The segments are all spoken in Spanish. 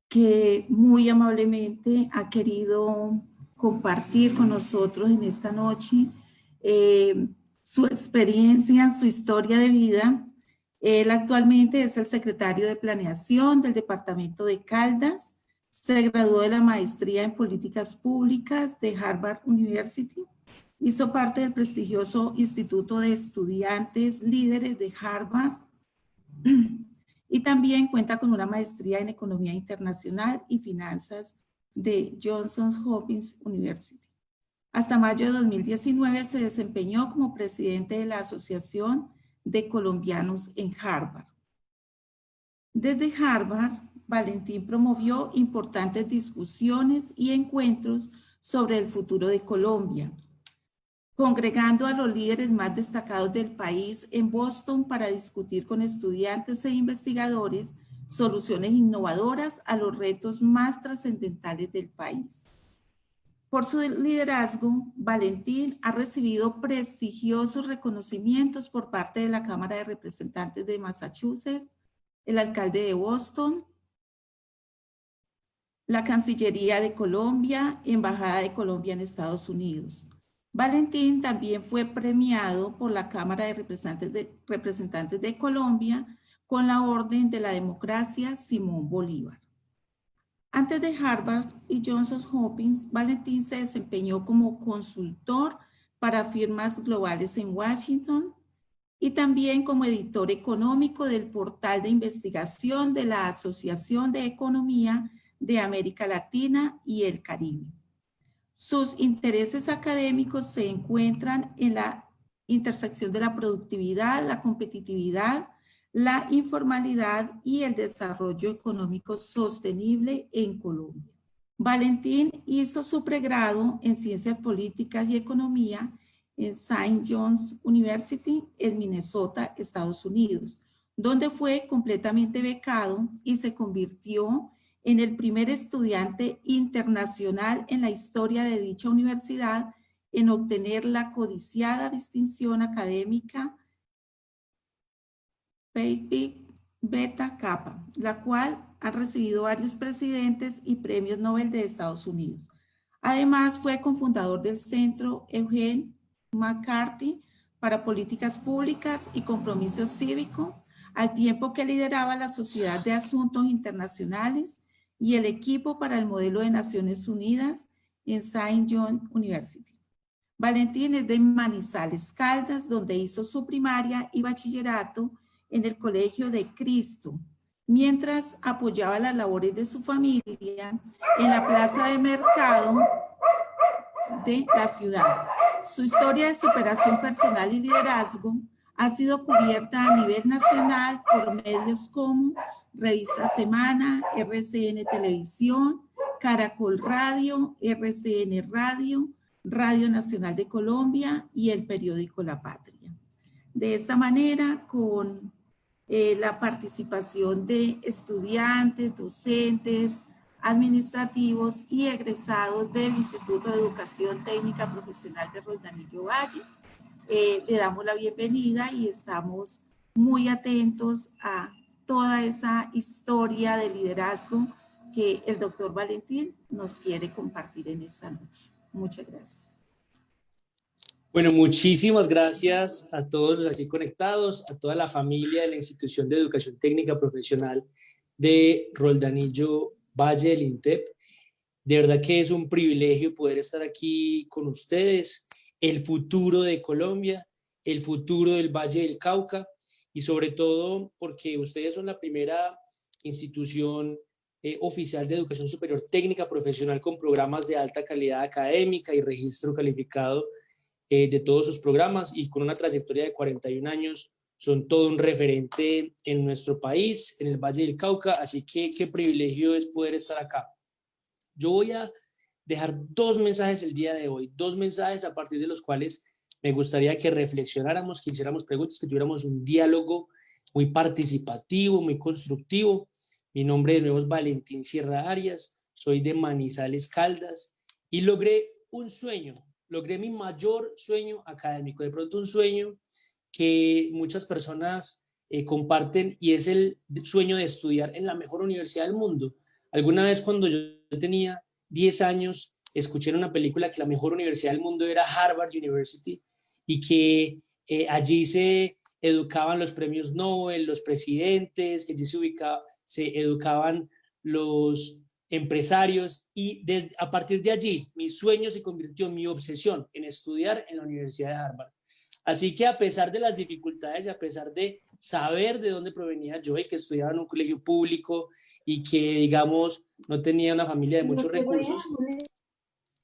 que muy amablemente ha querido compartir con nosotros en esta noche su experiencia, su historia de vida. Él actualmente es el secretario de Planeación del Departamento de Caldas, se graduó de la maestría en Políticas Públicas de Harvard University, hizo parte del prestigioso Instituto de Estudiantes Líderes de Harvard y también cuenta con una maestría en Economía Internacional y Finanzas de Johns Hopkins University. Hasta mayo de 2019 se desempeñó como presidente de la Asociación de Colombianos en Harvard. Desde Harvard, Valentín promovió importantes discusiones y encuentros sobre el futuro de Colombia, congregando a los líderes más destacados del país en Boston para discutir con estudiantes e investigadores soluciones innovadoras a los retos más trascendentales del país. Por su liderazgo, Valentín ha recibido prestigiosos reconocimientos por parte de la Cámara de Representantes de Massachusetts, el alcalde de Boston, la Cancillería de Colombia, Embajada de Colombia en Estados Unidos. Valentín también fue premiado por la Cámara de Representantes de Colombia con la Orden de la Democracia Simón Bolívar. Antes de Harvard y Johns Hopkins, Valentín se desempeñó como consultor para firmas globales en Washington y también como editor económico del portal de investigación de la Asociación de Economía de América Latina y el Caribe. Sus intereses académicos se encuentran en la intersección de la productividad, la competitividad, la informalidad y el desarrollo económico sostenible en Colombia. Valentín hizo su pregrado en Ciencias Políticas y Economía en St. John's University en Minnesota, Estados Unidos, donde fue completamente becado y se convirtió en el primer estudiante internacional en la historia de dicha universidad en obtener la codiciada distinción académica Phi Beta Kappa, la cual ha recibido varios presidentes y premios Nobel de Estados Unidos. Además, fue cofundador del Centro Eugene McCarthy para Políticas Públicas y Compromiso Cívico, al tiempo que lideraba la Sociedad de Asuntos Internacionales y el equipo para el modelo de Naciones Unidas en St. John University. Valentín es de Manizales, Caldas, donde hizo su primaria y bachillerato en el Colegio de Cristo, mientras apoyaba las labores de su familia en la plaza de mercado de la ciudad. Su historia de superación personal y liderazgo ha sido cubierta a nivel nacional por medios como Revista Semana, RCN Televisión, Caracol Radio, RCN Radio, Radio Nacional de Colombia y el periódico La Patria. De esta manera, con la participación de estudiantes, docentes, administrativos y egresados del Instituto de Educación Técnica Profesional de Roldanillo Valle, le damos la bienvenida y estamos muy atentos a toda esa historia de liderazgo que el doctor Valentín nos quiere compartir en esta noche. Muchas gracias. Bueno, muchísimas gracias a todos los aquí conectados, a toda la familia de la Institución de Educación Técnica Profesional de Roldanillo Valle, el INTEP. De verdad que es un privilegio poder estar aquí con ustedes, el futuro de Colombia, el futuro del Valle del Cauca y sobre todo porque ustedes son la primera institución oficial de educación superior técnica profesional con programas de alta calidad académica y registro calificado de todos sus programas y con una trayectoria de 41 años son todo un referente en nuestro país, en el Valle del Cauca, así que qué privilegio es poder estar acá. Yo voy a dejar dos mensajes el día de hoy, dos mensajes a partir de los cuales me gustaría que reflexionáramos, que hiciéramos preguntas, que tuviéramos un diálogo muy participativo, muy constructivo. Mi nombre de nuevo es Valentín Sierra Arias, soy de Manizales, Caldas y logré un sueño, logré mi mayor sueño académico, de pronto un sueño que muchas personas comparten y es el sueño de estudiar en la mejor universidad del mundo. Alguna vez cuando yo tenía 10 años, escuché en una película que la mejor universidad del mundo era Harvard University y que allí se educaban los premios Nobel, los presidentes, que allí se educaban los empresarios y a partir de allí mi sueño se convirtió en mi obsesión en estudiar en la Universidad de Harvard. Así que a pesar de las dificultades y a pesar de saber de dónde provenía yo y que estudiaba en un colegio público y que, digamos, no tenía una familia de muchos recursos,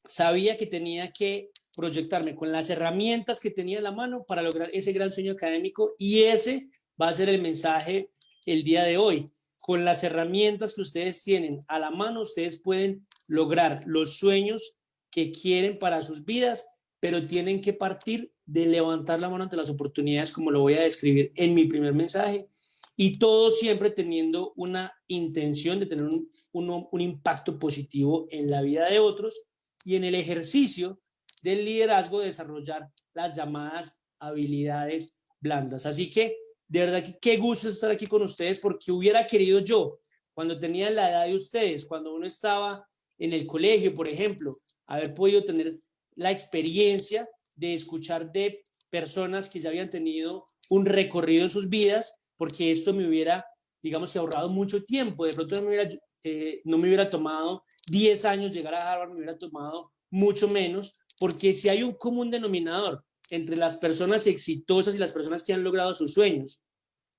sabía que tenía que proyectarme con las herramientas que tenía en la mano para lograr ese gran sueño académico y ese va a ser el mensaje el día de hoy. Con las herramientas que ustedes tienen a la mano, ustedes pueden lograr los sueños que quieren para sus vidas, pero tienen que partir de levantar la mano ante las oportunidades, como lo voy a describir en mi primer mensaje, y todo siempre teniendo una intención de tener un impacto positivo en la vida de otros y en el ejercicio del liderazgo de desarrollar las llamadas habilidades blandas. Así que, de verdad, que qué gusto estar aquí con ustedes, porque hubiera querido yo, cuando tenía la edad de ustedes, cuando uno estaba en el colegio, por ejemplo, haber podido tener la experiencia de escuchar de personas que ya habían tenido un recorrido en sus vidas, porque esto me hubiera, digamos que ahorrado mucho tiempo. De pronto no me hubiera tomado 10 años llegar a Harvard, me hubiera tomado mucho menos, porque si hay un común denominador entre las personas exitosas y las personas que han logrado sus sueños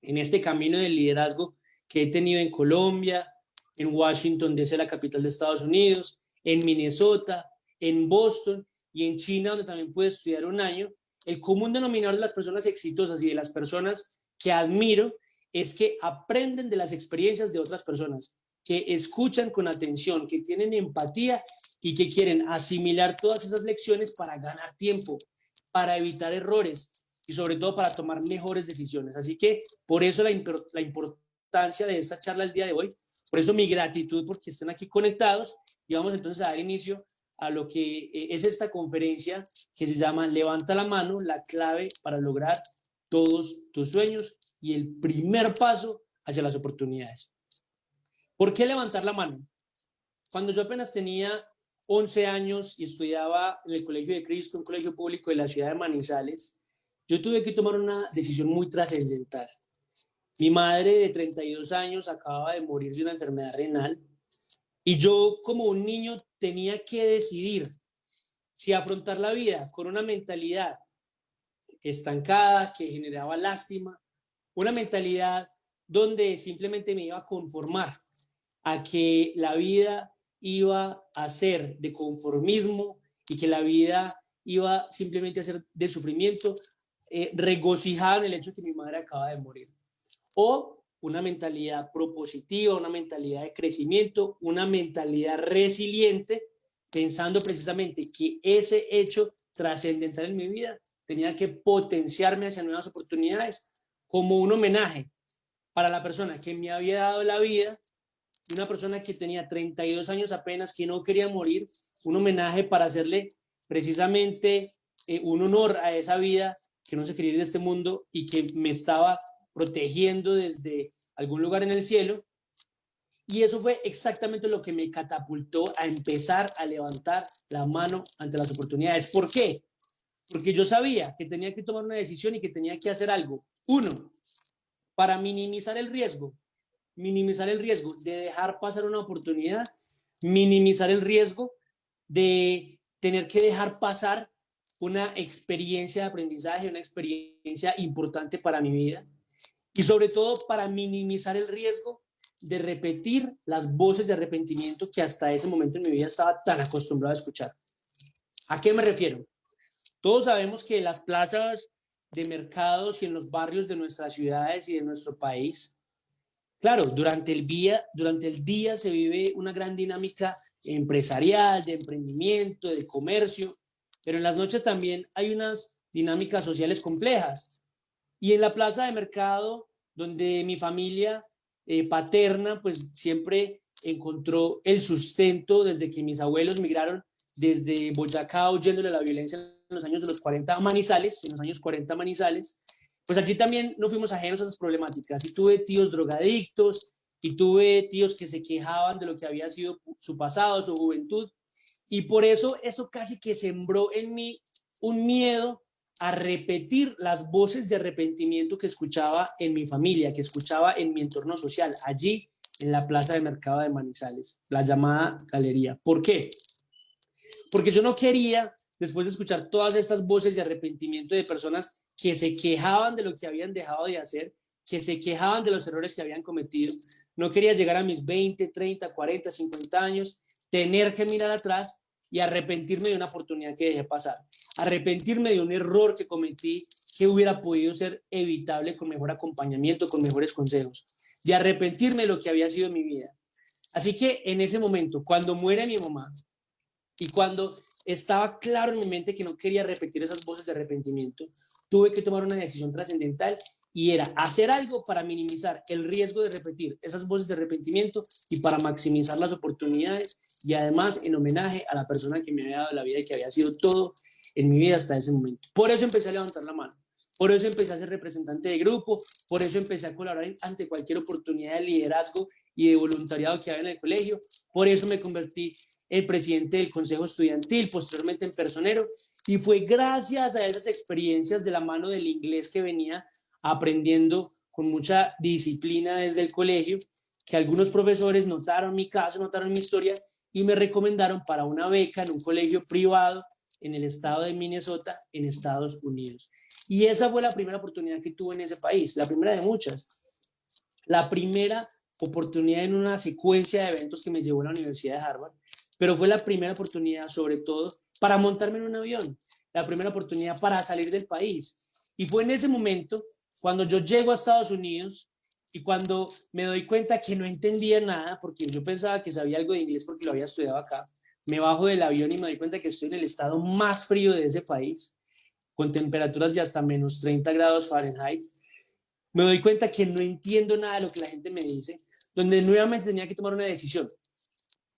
en este camino del liderazgo que he tenido en Colombia, en Washington, D.C., la capital de Estados Unidos, en Minnesota, en Boston y en China, donde también pude estudiar un año, el común denominador de las personas exitosas y de las personas que admiro es que aprenden de las experiencias de otras personas, que escuchan con atención, que tienen empatía y que quieren asimilar todas esas lecciones para ganar tiempo, para evitar errores y sobre todo para tomar mejores decisiones. Así que por eso la importancia de esta charla el día de hoy, por eso mi gratitud porque estén aquí conectados y vamos entonces a dar inicio a lo que es esta conferencia que se llama Levanta la mano, la clave para lograr todos tus sueños y el primer paso hacia las oportunidades. ¿Por qué levantar la mano? Cuando yo apenas tenía 11 años y estudiaba en el Colegio de Cristo, un colegio público de la ciudad de Manizales, yo tuve que tomar una decisión muy trascendental. Mi madre de 32 años acababa de morir de una enfermedad renal y yo como un niño tenía que decidir si afrontar la vida con una mentalidad estancada que generaba lástima, una mentalidad donde simplemente me iba a conformar a que la vida iba a ser de conformismo y que la vida iba simplemente a ser de sufrimiento, regocijada en el hecho de que mi madre acaba de morir. O una mentalidad propositiva, una mentalidad de crecimiento, una mentalidad resiliente, pensando precisamente que ese hecho trascendental en mi vida tenía que potenciarme hacia nuevas oportunidades como un homenaje para la persona que me había dado la vida, una persona que tenía 32 años apenas, que no quería morir, un homenaje para hacerle precisamente un honor a esa vida que no se quería ir de este mundo y que me estaba protegiendo desde algún lugar en el cielo. Y eso fue exactamente lo que me catapultó a empezar a levantar la mano ante las oportunidades. ¿Por qué? Porque yo sabía que tenía que tomar una decisión y que tenía que hacer algo. Uno, para minimizar el riesgo de dejar pasar una oportunidad, minimizar el riesgo de tener que dejar pasar una experiencia de aprendizaje, una experiencia importante para mi vida y sobre todo para minimizar el riesgo de repetir las voces de arrepentimiento que hasta ese momento en mi vida estaba tan acostumbrado a escuchar. ¿A qué me refiero? Todos sabemos que las plazas de mercados y en los barrios de nuestras ciudades y de nuestro país, claro, durante el día se vive una gran dinámica empresarial, de emprendimiento, de comercio, pero en las noches también hay unas dinámicas sociales complejas. Y en la plaza de mercado, donde mi familia paterna, pues siempre encontró el sustento desde que mis abuelos migraron desde Boyacá huyéndole a la violencia en los años de los 40 a Manizales, en los años 40 a Manizales, pues allí también no fuimos ajenos a esas problemáticas y tuve tíos drogadictos y tuve tíos que se quejaban de lo que había sido su pasado, su juventud, y por eso casi que sembró en mí un miedo a repetir las voces de arrepentimiento que escuchaba en mi familia, que escuchaba en mi entorno social, allí en la plaza de mercado de Manizales, la llamada galería. ¿Por qué? Porque yo no quería, después de escuchar todas estas voces de arrepentimiento de personas que se quejaban de lo que habían dejado de hacer, que se quejaban de los errores que habían cometido, no quería llegar a mis 20, 30, 40, 50 años, tener que mirar atrás y arrepentirme de una oportunidad que dejé pasar, arrepentirme de un error que cometí que hubiera podido ser evitable con mejor acompañamiento, con mejores consejos, de arrepentirme de lo que había sido mi vida. Así que en ese momento, cuando muere mi mamá y cuando estaba claro en mi mente que no quería repetir esas voces de arrepentimiento, tuve que tomar una decisión trascendental y era hacer algo para minimizar el riesgo de repetir esas voces de arrepentimiento y para maximizar las oportunidades y además en homenaje a la persona que me había dado la vida y que había sido todo en mi vida hasta ese momento. Por eso empecé a levantar la mano, por eso empecé a ser representante de grupo, por eso empecé a colaborar ante cualquier oportunidad de liderazgo y de voluntariado que había en el colegio, por eso me convertí en presidente del consejo estudiantil, posteriormente en personero, y fue gracias a esas experiencias de la mano del inglés que venía aprendiendo con mucha disciplina desde el colegio, que algunos profesores notaron mi caso, notaron mi historia y me recomendaron para una beca en un colegio privado en el estado de Minnesota, en Estados Unidos. Y esa fue la primera oportunidad que tuve en ese país, la primera de muchas. La primera oportunidad en una secuencia de eventos que me llevó a la Universidad de Harvard, pero fue la primera oportunidad, sobre todo, para montarme en un avión, la primera oportunidad para salir del país. Y fue en ese momento, cuando yo llego a Estados Unidos y cuando me doy cuenta que no entendía nada, porque yo pensaba que sabía algo de inglés porque lo había estudiado acá, me bajo del avión y me doy cuenta que estoy en el estado más frío de ese país, con temperaturas de hasta menos 30 grados Fahrenheit. Me doy cuenta que no entiendo nada de lo que la gente me dice, donde nuevamente tenía que tomar una decisión.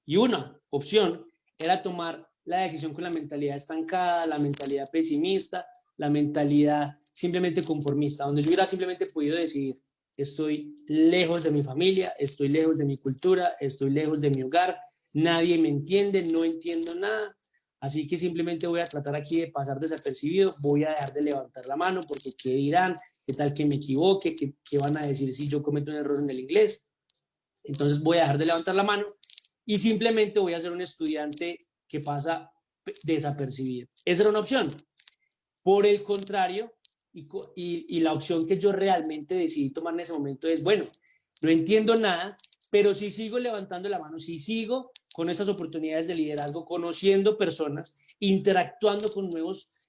Y una opción era tomar la decisión con la mentalidad estancada, la mentalidad pesimista, la mentalidad simplemente conformista, donde yo hubiera simplemente podido decidir, estoy lejos de mi familia, estoy lejos de mi cultura, estoy lejos de mi hogar, nadie me entiende, no entiendo nada, así que simplemente voy a tratar aquí de pasar desapercibido, voy a dejar de levantar la mano porque qué dirán, qué tal que me equivoque, qué van a decir si yo cometo un error en el inglés. Entonces voy a dejar de levantar la mano y simplemente voy a ser un estudiante que pasa desapercibido. Esa era una opción. Por el contrario, y la opción que yo realmente decidí tomar en ese momento es, bueno, no entiendo nada, pero si sigo levantando la mano, si sigo con esas oportunidades de liderazgo, conociendo personas, interactuando con nuevos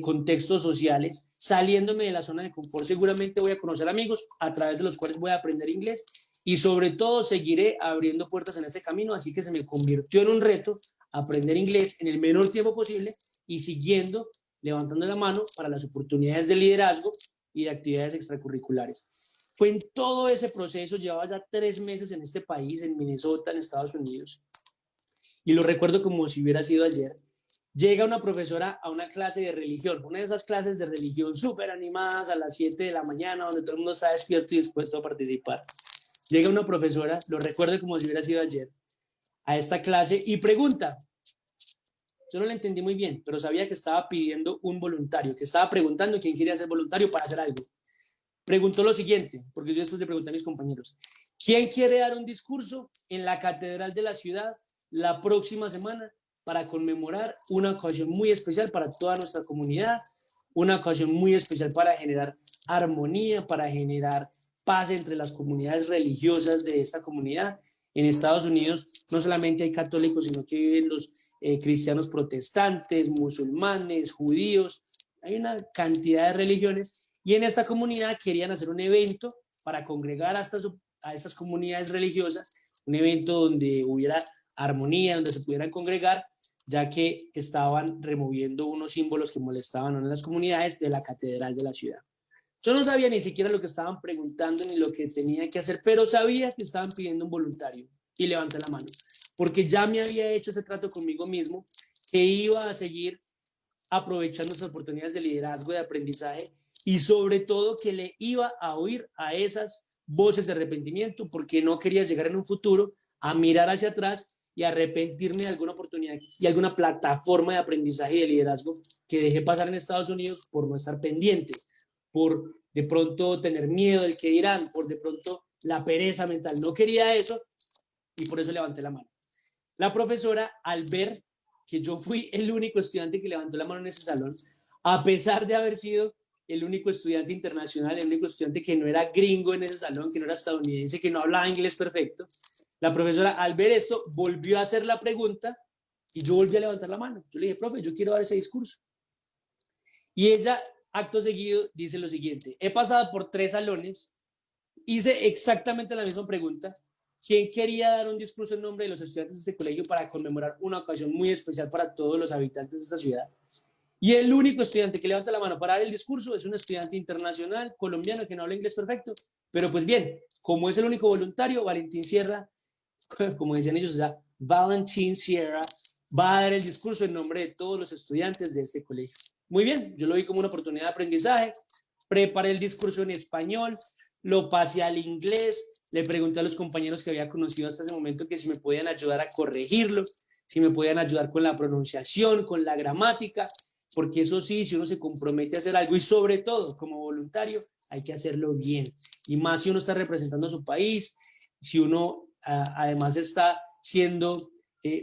contextos sociales, saliéndome de la zona de confort, seguramente voy a conocer amigos a través de los cuales voy a aprender inglés y sobre todo seguiré abriendo puertas en este camino, así que se me convirtió en un reto aprender inglés en el menor tiempo posible y siguiendo levantando la mano para las oportunidades de liderazgo y de actividades extracurriculares. Fue en todo ese proceso, llevaba ya 3 meses en este país, en Minnesota, en Estados Unidos, y lo recuerdo como si hubiera sido ayer. Llega una profesora a una clase de religión, una de esas clases de religión súper animadas a las 7 de la mañana, donde todo el mundo está despierto y dispuesto a participar. Llega una profesora, lo recuerdo como si hubiera sido ayer, a esta clase y pregunta. Yo no la entendí muy bien, pero sabía que estaba pidiendo un voluntario, que estaba preguntando quién quería ser voluntario para hacer algo. Preguntó lo siguiente, porque yo después le pregunté a mis compañeros, ¿quién quiere dar un discurso en la catedral de la ciudad la próxima semana para conmemorar una ocasión muy especial para toda nuestra comunidad, una ocasión muy especial para generar armonía, para generar paz entre las comunidades religiosas de esta comunidad? En Estados Unidos no solamente hay católicos, sino que viven los cristianos protestantes, musulmanes, judíos, hay una cantidad de religiones y en esta comunidad querían hacer un evento para congregar a estas comunidades religiosas, un evento donde hubiera armonía, donde se pudieran congregar, ya que estaban removiendo unos símbolos que molestaban a las comunidades de la catedral de la ciudad. Yo no sabía ni siquiera lo que estaban preguntando ni lo que tenía que hacer, pero sabía que estaban pidiendo un voluntario y levanté la mano, porque ya me había hecho ese trato conmigo mismo, que iba a seguir aprovechando esas oportunidades de liderazgo, de aprendizaje y sobre todo que le iba a oír a esas voces de arrepentimiento porque no quería llegar en un futuro a mirar hacia atrás y arrepentirme de alguna oportunidad y alguna plataforma de aprendizaje y de liderazgo que dejé pasar en Estados Unidos por no estar pendiente, por de pronto tener miedo del que dirán, por de pronto la pereza mental. No quería eso y por eso levanté la mano. La profesora, al ver que yo fui el único estudiante que levantó la mano en ese salón, a pesar de haber sido el único estudiante internacional, el único estudiante que no era gringo en ese salón, que no era estadounidense, que no hablaba inglés perfecto, la profesora, al ver esto, volvió a hacer la pregunta y yo volví a levantar la mano. Yo le dije, profe, yo quiero dar ese discurso. Y ella, acto seguido, dice lo siguiente: he pasado por 3 salones, hice exactamente la misma pregunta. ¿Quién quería dar un discurso en nombre de los estudiantes de este colegio para conmemorar una ocasión muy especial para todos los habitantes de esta ciudad? Y el único estudiante que levanta la mano para dar el discurso es un estudiante internacional colombiano que no habla inglés perfecto. Pero pues bien, como es el único voluntario, Valentín Sierra, como decían ellos, ya, Valentín Sierra va a dar el discurso en nombre de todos los estudiantes de este colegio. Muy bien, yo lo vi como una oportunidad de aprendizaje, preparé el discurso en español, lo pasé al inglés, le pregunté a los compañeros que había conocido hasta ese momento que si me podían ayudar a corregirlo, si me podían ayudar con la pronunciación, con la gramática, porque eso sí, si uno se compromete a hacer algo y sobre todo como voluntario, hay que hacerlo bien. Y más si uno está representando a su país, si uno además está siendo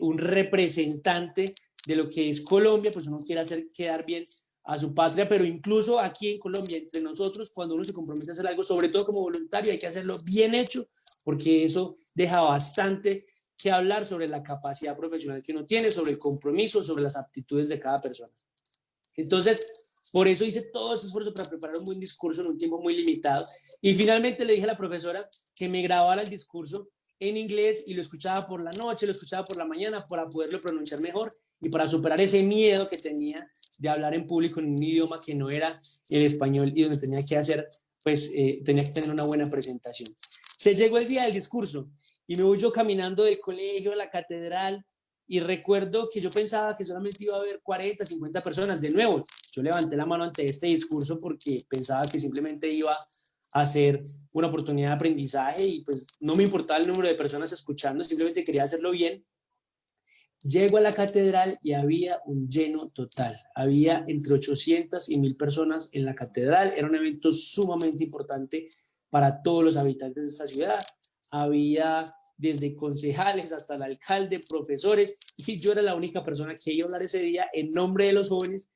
un representante de lo que es Colombia, pues uno quiere hacer quedar bien a su patria, pero incluso aquí en Colombia, entre nosotros, cuando uno se compromete a hacer algo, sobre todo como voluntario, hay que hacerlo bien hecho, porque eso deja bastante que hablar sobre la capacidad profesional que uno tiene, sobre el compromiso, sobre las aptitudes de cada persona. Entonces, por eso hice todo ese esfuerzo para preparar un buen discurso en un tiempo muy limitado. Y finalmente le dije a la profesora que me grabara el discurso en inglés y lo escuchaba por la noche, lo escuchaba por la mañana para poderlo pronunciar mejor y para superar ese miedo que tenía de hablar en público en un idioma que no era el español y donde tenía que hacer, pues, tenía que tener una buena presentación. Se llegó el día del discurso y me voy yo caminando del colegio a la catedral y recuerdo que yo pensaba que solamente iba a haber 40, 50 personas. De nuevo, yo levanté la mano ante este discurso porque pensaba que simplemente iba a ser una oportunidad de aprendizaje y pues no me importaba el número de personas escuchando, simplemente quería hacerlo bien. Llego a la catedral y había un lleno total. Había entre 800 y 1000 personas en la catedral. Era un evento sumamente importante para todos los habitantes de esta ciudad. Había desde concejales hasta el alcalde, profesores, y yo era la única persona que iba a hablar ese día en nombre de los jóvenes,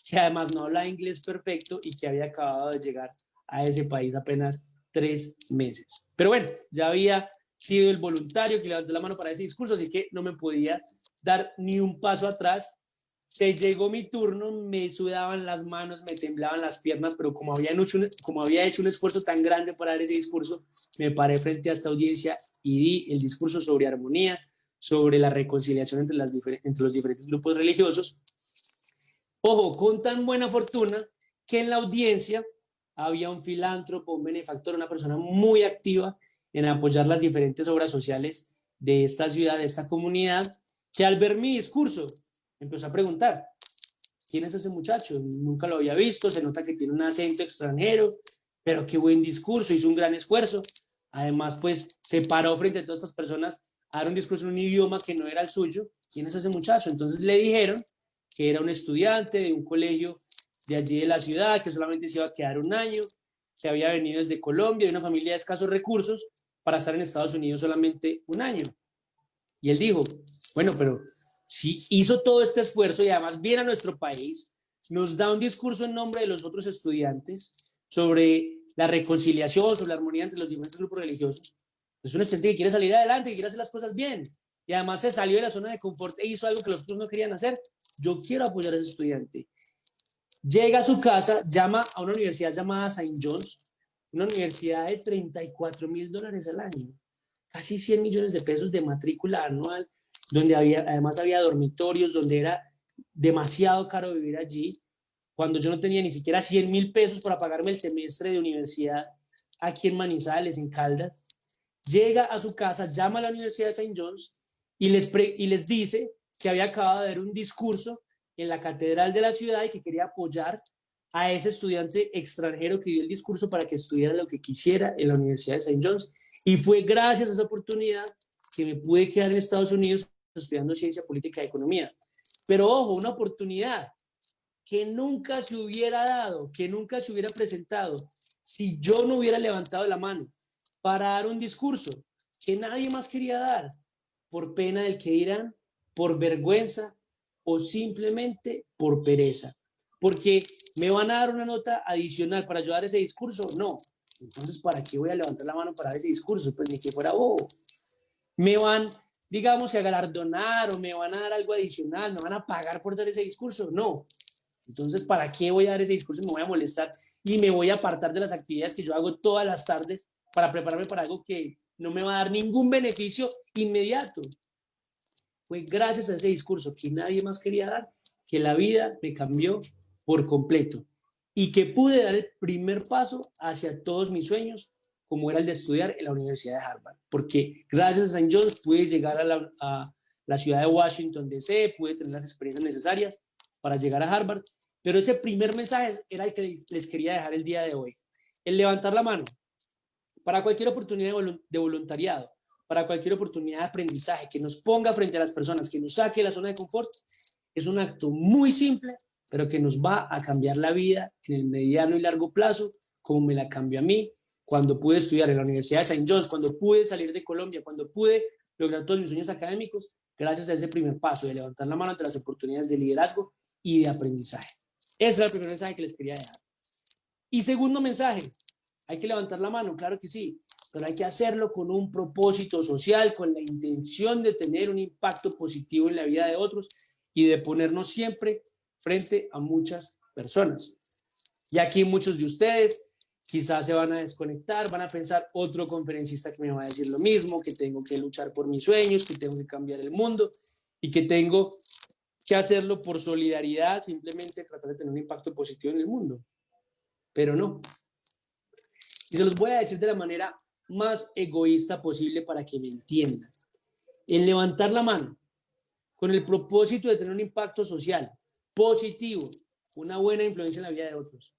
que además no hablaba inglés perfecto y que había acabado de llegar a ese país apenas 3 meses. Pero bueno, ya había sido el voluntario que levantó la mano para ese discurso, así que no me podía dar ni un paso atrás. Se llegó mi turno, me sudaban las manos, me temblaban las piernas, pero como había hecho un esfuerzo tan grande para dar ese discurso, me paré frente a esta audiencia y di el discurso sobre armonía, sobre la reconciliación entre los diferentes grupos religiosos. Ojo, con tan buena fortuna que en la audiencia había un filántropo, un benefactor, una persona muy activa en apoyar las diferentes obras sociales de esta ciudad, de esta comunidad, que al ver mi discurso empezó a preguntar: ¿quién es ese muchacho? Nunca lo había visto, se nota que tiene un acento extranjero, pero qué buen discurso, hizo un gran esfuerzo. Además, pues se paró frente a todas estas personas a dar un discurso en un idioma que no era el suyo. ¿Quién es ese muchacho? Entonces le dijeron que era un estudiante de un colegio de allí de la ciudad, que solamente se iba a quedar un año, que había venido desde Colombia, de una familia de escasos recursos, para estar en Estados Unidos solamente un año. Y él dijo: bueno, pero si hizo todo este esfuerzo y además viene a nuestro país, nos da un discurso en nombre de los otros estudiantes sobre la reconciliación, sobre la armonía entre los diferentes grupos religiosos. Es un estudiante que quiere salir adelante, que quiere hacer las cosas bien. Y además se salió de la zona de confort e hizo algo que los otros no querían hacer. Yo quiero apoyar a ese estudiante. Llega a su casa, llama a una universidad llamada St. John's, una universidad de $34,000 al año, casi 100 millones de pesos de matrícula anual, donde además había dormitorios, donde era demasiado caro vivir allí, cuando yo no tenía ni siquiera 100,000 pesos para pagarme el semestre de universidad aquí en Manizales, en Caldas. Llega a su casa, llama a la Universidad de St. John's y les dice que había acabado de dar un discurso en la catedral de la ciudad y que quería apoyar a ese estudiante extranjero que dio el discurso para que estudiara lo que quisiera en la Universidad de St. John's. Y fue gracias a esa oportunidad que me pude quedar en Estados Unidos estudiando ciencia política y economía. Pero ojo, una oportunidad que nunca se hubiera dado, que nunca se hubiera presentado si yo no hubiera levantado la mano para dar un discurso que nadie más quería dar, por pena del que dirán, por vergüenza o simplemente por pereza. Porque me van a dar una nota adicional para yo dar ese discurso, no. Entonces, ¿para qué voy a levantar la mano para dar ese discurso? Pues ni que fuera bobo. Me van, digamos, a galardonar o me van a dar algo adicional, me van a pagar por dar ese discurso, no. Entonces, ¿para qué voy a dar ese discurso? Me voy a molestar y me voy a apartar de las actividades que yo hago todas las tardes para prepararme para algo que no me va a dar ningún beneficio inmediato. Fue gracias a ese discurso que nadie más quería dar, que la vida me cambió por completo y que pude dar el primer paso hacia todos mis sueños, como era el de estudiar en la Universidad de Harvard. Porque gracias a St. John's pude llegar a la ciudad de Washington, D.C., pude tener las experiencias necesarias para llegar a Harvard. Pero ese primer mensaje era el que les quería dejar el día de hoy. El levantar la mano para cualquier oportunidad de voluntariado, para cualquier oportunidad de aprendizaje que nos ponga frente a las personas, que nos saque de la zona de confort, es un acto muy simple, pero que nos va a cambiar la vida en el mediano y largo plazo, como me la cambió a mí cuando pude estudiar en la Universidad de St. John's, cuando pude salir de Colombia, cuando pude lograr todos mis sueños académicos, gracias a ese primer paso de levantar la mano ante las oportunidades de liderazgo y de aprendizaje. Ese era el primer mensaje que les quería dejar. Y segundo mensaje, hay que levantar la mano, claro que sí, pero hay que hacerlo con un propósito social, con la intención de tener un impacto positivo en la vida de otros y de ponernos siempre frente a muchas personas. Y aquí muchos de ustedes quizás se van a desconectar, van a pensar otro conferencista que me va a decir lo mismo, que tengo que luchar por mis sueños, que tengo que cambiar el mundo y que tengo que hacerlo por solidaridad, simplemente tratar de tener un impacto positivo en el mundo. Pero no. Y se los voy a decir de la manera más egoísta posible para que me entiendan. El levantar la mano con el propósito de tener un impacto social positivo, una buena influencia en la vida de otros.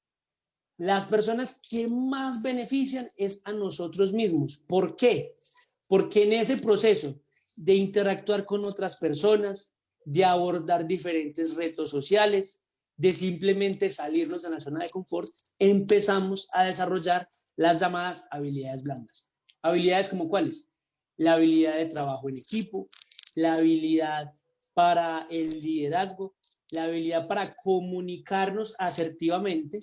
Las personas que más benefician es a nosotros mismos. ¿Por qué? Porque en ese proceso de interactuar con otras personas, de abordar diferentes retos sociales, de simplemente salirnos de la zona de confort, empezamos a desarrollar las llamadas habilidades blandas. ¿Habilidades como cuáles? La habilidad de trabajo en equipo, la habilidad para el liderazgo, la habilidad para comunicarnos asertivamente.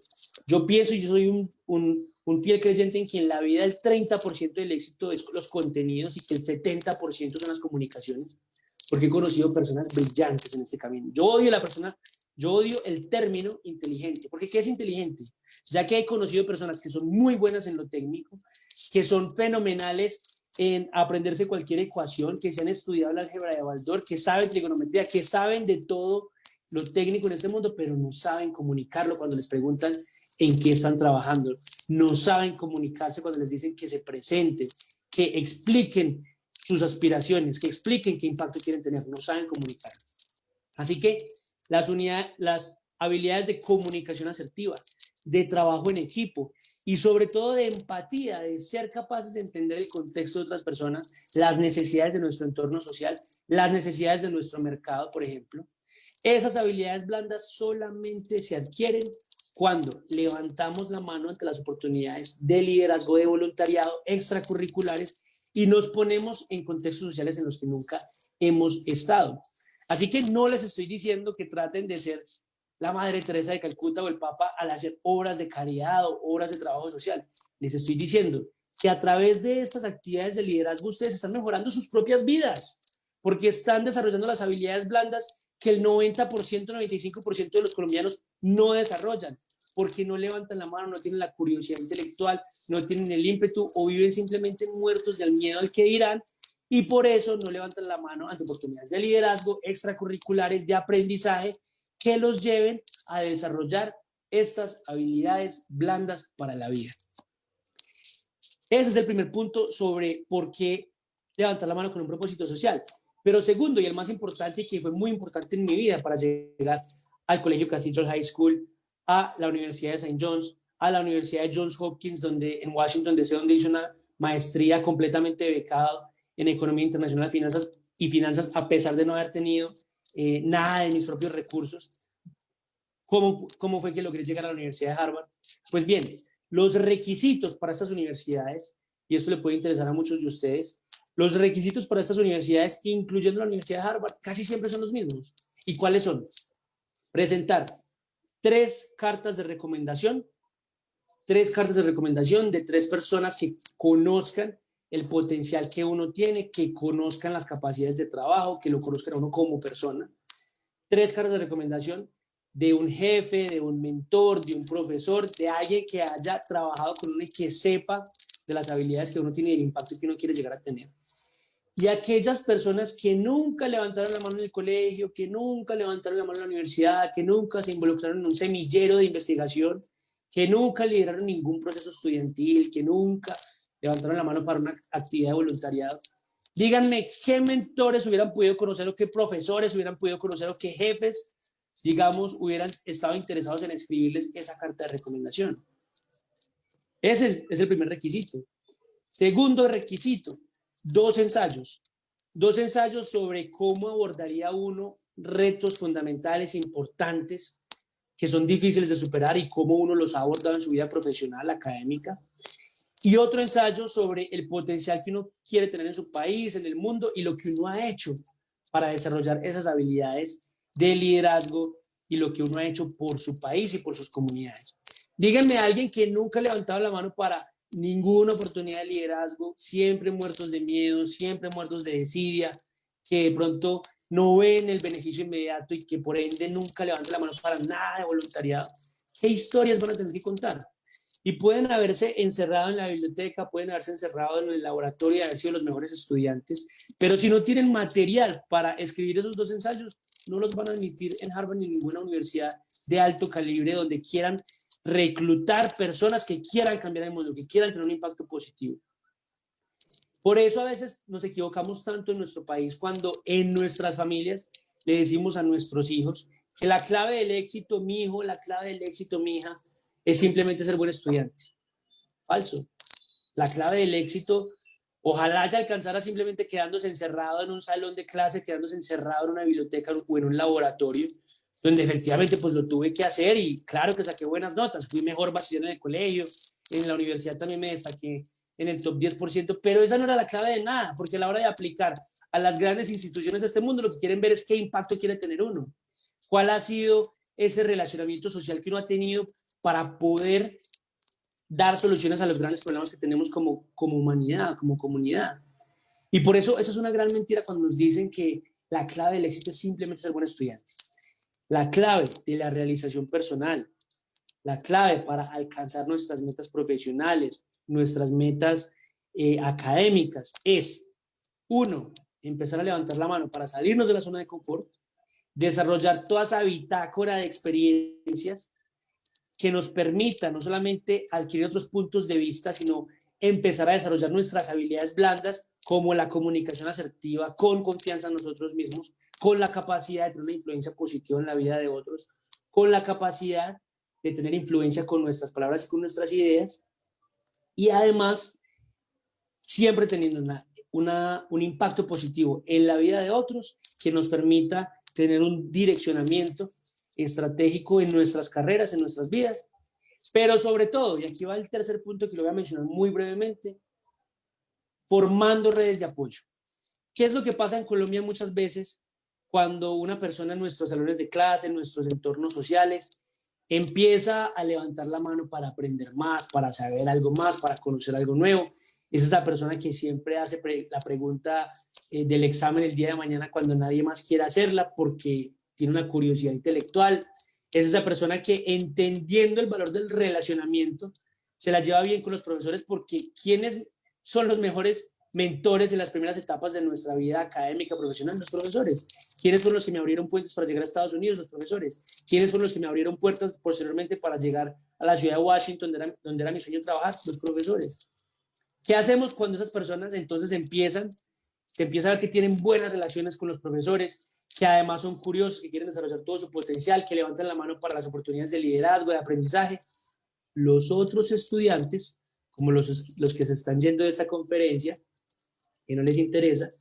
Yo pienso, yo soy un fiel creyente en que en la vida el 30% del éxito es los contenidos y que el 70% son las comunicaciones, porque he conocido personas brillantes en este camino. Yo odio el término inteligente, porque ¿qué es inteligente? Ya que he conocido personas que son muy buenas en lo técnico, que son fenomenales en aprenderse cualquier ecuación, que se han estudiado la álgebra de Baldor, que saben trigonometría, que saben de todo lo técnico en este mundo, pero no saben comunicarlo cuando les preguntan en qué están trabajando. No saben comunicarse cuando les dicen que se presenten, que expliquen sus aspiraciones, que expliquen qué impacto quieren tener. No saben comunicar. Así que las habilidades de comunicación asertiva, de trabajo en equipo y sobre todo de empatía, de ser capaces de entender el contexto de otras personas, las necesidades de nuestro entorno social, las necesidades de nuestro mercado, por ejemplo. Esas habilidades blandas solamente se adquieren cuando levantamos la mano ante las oportunidades de liderazgo, de voluntariado, extracurriculares y nos ponemos en contextos sociales en los que nunca hemos estado. Así que no les estoy diciendo que traten de ser la Madre Teresa de Calcuta o el Papa al hacer obras de caridad o obras de trabajo social. Les estoy diciendo que a través de estas actividades de liderazgo ustedes están mejorando sus propias vidas, porque están desarrollando las habilidades blandas que el 90%, 95% de los colombianos no desarrollan, porque no levantan la mano, no tienen la curiosidad intelectual, no tienen el ímpetu o viven simplemente muertos del miedo al que dirán, y por eso no levantan la mano ante oportunidades de liderazgo, extracurriculares, de aprendizaje, que los lleven a desarrollar estas habilidades blandas para la vida. Ese es el primer punto sobre por qué levantar la mano con un propósito social. Pero segundo, y el más importante, y que fue muy importante en mi vida para llegar al Colegio Castile High School, a la Universidad de St. John's, a la Universidad de Johns Hopkins, en Washington DC, donde hizo una maestría completamente becado en Economía Internacional y Finanzas, a pesar de no haber tenido nada de mis propios recursos. ¿Cómo fue que logré llegar a la Universidad de Harvard? Pues bien, los requisitos para estas universidades, y esto le puede interesar a muchos de ustedes, los requisitos para estas universidades, incluyendo la Universidad de Harvard, casi siempre son los mismos. ¿Y cuáles son? Presentar 3 cartas de recomendación de 3 personas que conozcan el potencial que uno tiene, que conozcan las capacidades de trabajo, que lo conozcan a uno como persona. 3 cartas de recomendación de un jefe, de un mentor, de un profesor, de alguien que haya trabajado con uno y que sepa de las habilidades que uno tiene y el impacto que uno quiere llegar a tener. Y aquellas personas que nunca levantaron la mano en el colegio, que nunca levantaron la mano en la universidad, que nunca se involucraron en un semillero de investigación, que nunca lideraron ningún proceso estudiantil, que nunca levantaron la mano para una actividad de voluntariado. Díganme qué mentores hubieran podido conocer o qué profesores hubieran podido conocer o qué jefes, digamos, hubieran estado interesados en escribirles esa carta de recomendación. Ese es el primer requisito. Segundo requisito, 2 ensayos. 2 ensayos sobre cómo abordaría uno retos fundamentales importantes que son difíciles de superar y cómo uno los ha abordado en su vida profesional, académica. Y otro ensayo sobre el potencial que uno quiere tener en su país, en el mundo, y lo que uno ha hecho para desarrollar esas habilidades de liderazgo y lo que uno ha hecho por su país y por sus comunidades. Díganme a alguien que nunca ha levantado la mano para ninguna oportunidad de liderazgo, siempre muertos de miedo, siempre muertos de desidia, que de pronto no ven el beneficio inmediato y que por ende nunca levantan la mano para nada de voluntariado. ¿Qué historias van a tener que contar? Y pueden haberse encerrado en la biblioteca, pueden haberse encerrado en el laboratorio y haber sido los mejores estudiantes, pero si no tienen material para escribir esos 2 ensayos, no los van a admitir en Harvard ni en ninguna universidad de alto calibre donde quieran reclutar personas que quieran cambiar el mundo, que quieran tener un impacto positivo. Por eso a veces nos equivocamos tanto en nuestro país cuando en nuestras familias le decimos a nuestros hijos que la clave del éxito, mi hijo, la clave del éxito, mi hija, es simplemente ser buen estudiante. Falso. La clave del éxito, ojalá se alcanzara simplemente quedándose encerrado en un salón de clase, quedándose encerrado en una biblioteca o en un laboratorio, donde efectivamente pues lo tuve que hacer y claro que saqué buenas notas, fui mejor bachiller en el colegio, en la universidad también me destaqué en el top 10%, pero esa no era la clave de nada, porque a la hora de aplicar a las grandes instituciones de este mundo, lo que quieren ver es qué impacto quiere tener uno, cuál ha sido ese relacionamiento social que uno ha tenido para poder dar soluciones a los grandes problemas que tenemos como humanidad, como comunidad. Y por eso es una gran mentira cuando nos dicen que la clave del éxito es simplemente ser buen estudiante. La clave de la realización personal, la clave para alcanzar nuestras metas profesionales, nuestras metas académicas es, 1, empezar a levantar la mano para salirnos de la zona de confort, desarrollar toda esa bitácora de experiencias que nos permita no solamente adquirir otros puntos de vista, sino empezar a desarrollar nuestras habilidades blandas, como la comunicación asertiva, con confianza en nosotros mismos, con la capacidad de tener una influencia positiva en la vida de otros, con la capacidad de tener influencia con nuestras palabras y con nuestras ideas, y además siempre teniendo un impacto positivo en la vida de otros que nos permita tener un direccionamiento estratégico en nuestras carreras, en nuestras vidas, pero sobre todo, y aquí va el tercer punto que lo voy a mencionar muy brevemente, formando redes de apoyo. ¿Qué es lo que pasa en Colombia muchas veces cuando una persona en nuestros salones de clase, en nuestros entornos sociales, empieza a levantar la mano para aprender más, para saber algo más, para conocer algo nuevo? Es esa persona que siempre hace la pregunta del examen el día de mañana cuando nadie más quiere hacerla porque tiene una curiosidad intelectual. Es esa persona que, entendiendo el valor del relacionamiento, se la lleva bien con los profesores, porque ¿quiénes son los mejores mentores en las primeras etapas de nuestra vida académica, profesional? Los profesores. ¿Quiénes fueron los que me abrieron puertas para llegar a Estados Unidos? Los profesores. ¿Quiénes fueron los que me abrieron puertas posteriormente para llegar a la ciudad de Washington, donde era mi sueño trabajar? Los profesores. ¿Qué hacemos cuando esas personas entonces se empieza a ver que tienen buenas relaciones con los profesores, que además son curiosos, que quieren desarrollar todo su potencial, que levantan la mano para las oportunidades de liderazgo, de aprendizaje. Los otros estudiantes, como los que se están yendo de esta conferencia, que no les interesa,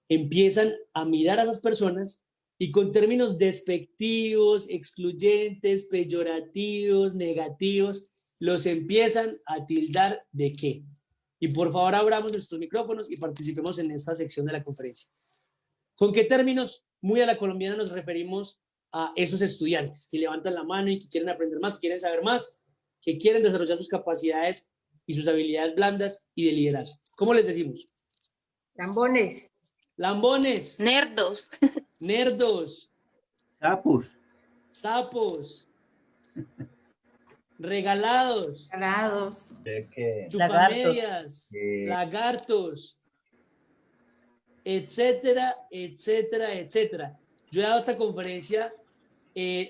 empiezan a mirar a esas personas y con términos despectivos, excluyentes, peyorativos, negativos, los empiezan a tildar de qué. Y por favor abramos nuestros micrófonos y participemos en esta sección de la conferencia. ¿Con qué términos muy a la colombiana nos referimos a esos estudiantes que levantan la mano y que quieren aprender más, que quieren saber más, que quieren desarrollar sus capacidades y sus habilidades blandas y de liderazgo? ¿Cómo les decimos? Lambones. Lambones. Nerdos. Nerdos. Sapos. Sapos. Regalados. Regalados. Chupamedias. Lagartos. Etcétera, etcétera, etcétera. Yo he dado esta conferencia,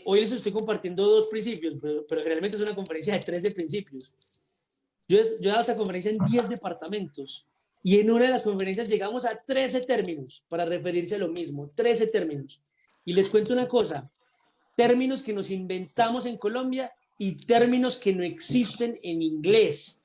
hoy les estoy compartiendo 2 principios, pero realmente es una conferencia de 13 principios. Yo he dado esta conferencia en 10 departamentos y en una de las conferencias llegamos a 13 términos para referirse a lo mismo, 13 términos. Y les cuento una cosa, términos que nos inventamos en Colombia y términos que no existen en inglés.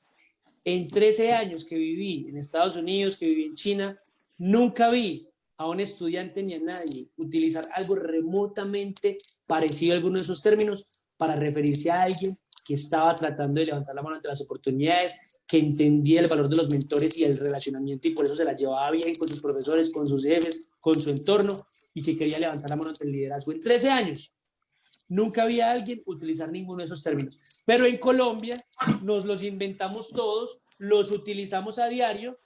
En 13 años que viví en Estados Unidos, que viví en China, nunca vi a un estudiante ni a nadie utilizar algo remotamente parecido a alguno de esos términos para referirse a alguien que estaba tratando de levantar la mano ante las oportunidades, que entendía el valor de los mentores y el relacionamiento y por eso se la llevaba bien con sus profesores, con sus jefes, con su entorno y que quería levantar la mano ante el liderazgo. En 13 años nunca había alguien utilizar ninguno de esos términos, pero en Colombia nos los inventamos todos, los utilizamos a diario.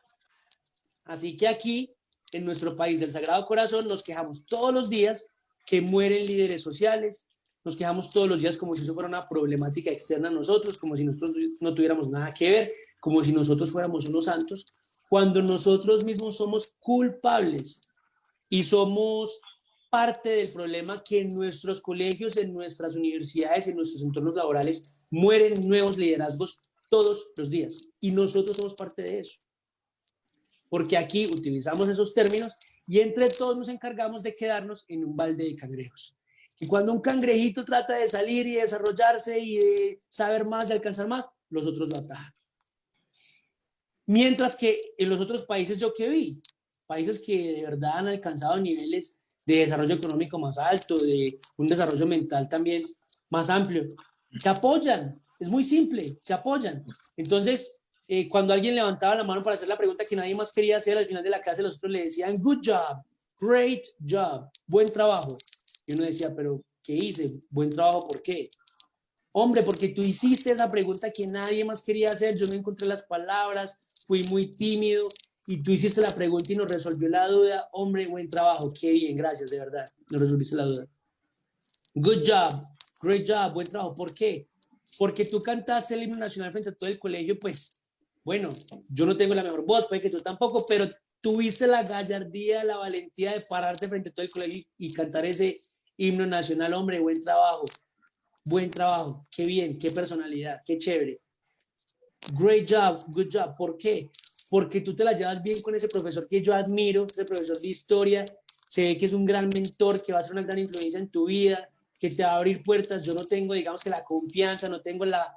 Así que aquí, en nuestro país del Sagrado Corazón, nos quejamos todos los días que mueren líderes sociales, nos quejamos todos los días como si eso fuera una problemática externa a nosotros, como si nosotros no tuviéramos nada que ver, como si nosotros fuéramos unos santos, cuando nosotros mismos somos culpables y somos parte del problema que en nuestros colegios, en nuestras universidades, en nuestros entornos laborales, mueren nuevos liderazgos todos los días y nosotros somos parte de eso. Porque aquí utilizamos esos términos y entre todos nos encargamos de quedarnos en un balde de cangrejos. Y cuando un cangrejito trata de salir y de desarrollarse y de saber más, de alcanzar más, los otros lo atajan. Mientras que en los otros países yo que vi, países que de verdad han alcanzado niveles de desarrollo económico más alto, de un desarrollo mental también más amplio, se apoyan, es muy simple, se apoyan. Entonces, cuando alguien levantaba la mano para hacer la pregunta que nadie más quería hacer, al final de la clase los otros le decían, good job, great job, buen trabajo. Y uno decía, pero ¿qué hice? ¿Buen trabajo por qué? Hombre, porque tú hiciste esa pregunta que nadie más quería hacer, yo no encontré las palabras, fui muy tímido y tú hiciste la pregunta y nos resolvió la duda. Hombre, buen trabajo, qué bien, gracias, de verdad, nos resolviste la duda. Good job, great job, buen trabajo, ¿por qué? Porque tú cantaste el himno nacional frente a todo el colegio, pues, bueno, yo no tengo la mejor voz, puede que tú tampoco, pero tuviste la gallardía, la valentía de pararte frente a todo el colegio y cantar ese himno nacional. Hombre, buen trabajo, qué bien, qué personalidad, qué chévere. Great job, good job, ¿por qué? Porque tú te la llevas bien con ese profesor que yo admiro, ese profesor de historia, se ve que es un gran mentor, que va a ser una gran influencia en tu vida, que te va a abrir puertas. Yo no tengo, digamos que la confianza, no tengo la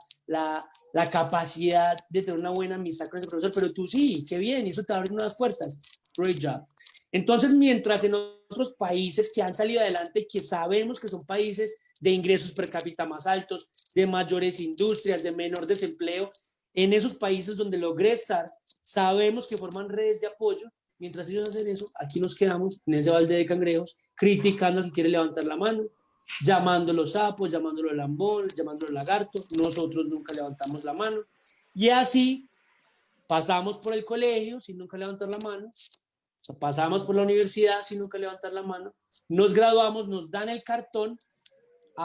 capacidad de tener una buena amistad con ese profesor, pero tú sí, qué bien, y eso te va a abrir nuevas puertas. Great job. Entonces, mientras en otros países que han salido adelante, que sabemos que son países de ingresos per cápita más altos, de mayores industrias, de menor desempleo, en esos países donde logré estar, sabemos que forman redes de apoyo. Mientras ellos hacen eso, aquí nos quedamos en ese balde de cangrejos, criticando al que quiere levantar la mano, llamándolo sapos, llamándolo lambón, llamándolo lagarto. Nosotros nunca levantamos la mano. Y así pasamos por el colegio sin nunca levantar la mano. O sea, pasamos por la universidad sin nunca levantar la mano. Nos graduamos, nos dan el cartón.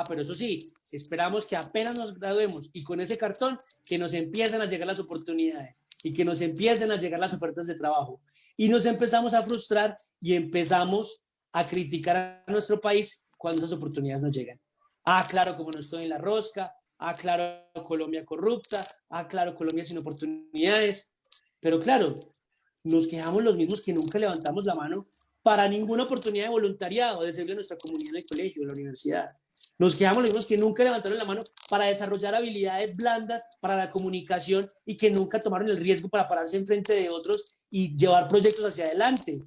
Pero eso sí, esperamos que apenas nos graduemos y con ese cartón que nos empiecen a llegar las oportunidades y que nos empiecen a llegar las ofertas de trabajo. Y nos empezamos a frustrar y empezamos a criticar a nuestro país cuando esas oportunidades nos llegan. Claro, como no estoy en la rosca. Claro, Colombia corrupta. Claro, Colombia sin oportunidades. Pero claro, nos quejamos los mismos que nunca levantamos la mano para ninguna oportunidad de voluntariado, de servir a nuestra comunidad en el colegio, en la universidad. Nos quedamos los mismos que nunca levantaron la mano para desarrollar habilidades blandas para la comunicación y que nunca tomaron el riesgo para pararse enfrente de otros y llevar proyectos hacia adelante.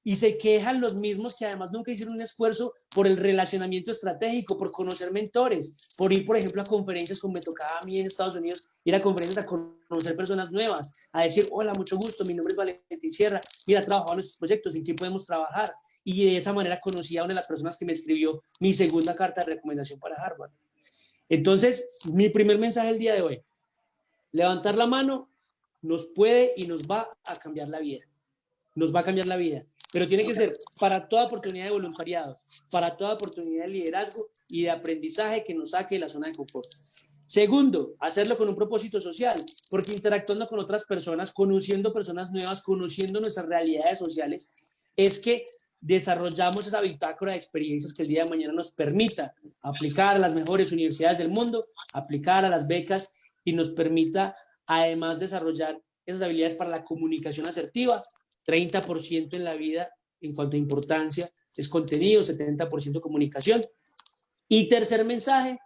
Y se quejan los mismos que además nunca hicieron un esfuerzo por el relacionamiento estratégico, por conocer mentores, por ir, por ejemplo, a conferencias como me tocaba a mí en Estados Unidos, ir a conferencias a conocer personas nuevas, a decir, hola, mucho gusto, mi nombre es Valentín Sierra, mira, trabajado en estos proyectos, ¿en qué podemos trabajar? Y de esa manera conocí a una de las personas que me escribió mi segunda carta de recomendación para Harvard. Entonces, mi primer mensaje el día de hoy, levantar la mano nos puede y nos va a cambiar la vida. Nos va a cambiar la vida, pero tiene que ser para toda oportunidad de voluntariado, para toda oportunidad de liderazgo y de aprendizaje que nos saque de la zona de confort. Segundo, hacerlo con un propósito social, porque interactuando con otras personas, conociendo personas nuevas, conociendo nuestras realidades sociales, es que desarrollamos esa bitácora de experiencias que el día de mañana nos permita aplicar a las mejores universidades del mundo, aplicar a las becas y nos permita además desarrollar esas habilidades para la comunicación asertiva. 30% en la vida en cuanto a importancia es contenido, 70% comunicación. Y tercer mensaje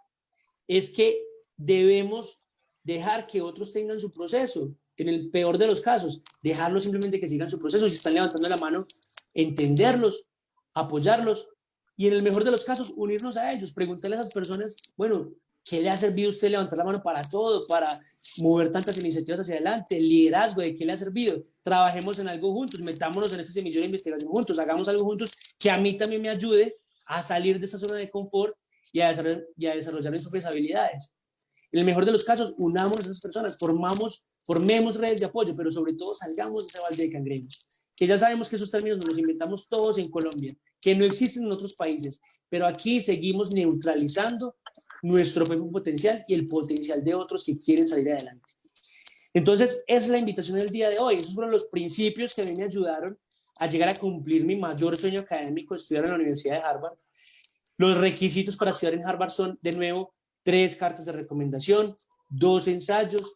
es que debemos dejar que otros tengan su proceso. En el peor de los casos, dejarlos simplemente que sigan su proceso. Si están levantando la mano, entenderlos, apoyarlos y en el mejor de los casos, unirnos a ellos, preguntarle a esas personas, bueno, ¿qué le ha servido a usted levantar la mano para todo, para mover tantas iniciativas hacia adelante? El liderazgo, ¿de qué le ha servido? Trabajemos en algo juntos, metámonos en este semillero de investigación juntos, hagamos algo juntos que a mí también me ayude a salir de esta zona de confort y a desarrollar mis propias habilidades. En el mejor de los casos, unamos a esas personas, formemos redes de apoyo, pero sobre todo salgamos de ese balde de cangrejos, que ya sabemos que esos términos nos los inventamos todos en Colombia, que no existen en otros países, pero aquí seguimos neutralizando nuestro propio potencial y el potencial de otros que quieren salir adelante. Entonces, esa es la invitación del día de hoy. Esos fueron los principios que a mí me ayudaron a llegar a cumplir mi mayor sueño académico, estudiar en la Universidad de Harvard. Los requisitos para estudiar en Harvard son, de nuevo, 3 cartas de recomendación, 2 ensayos,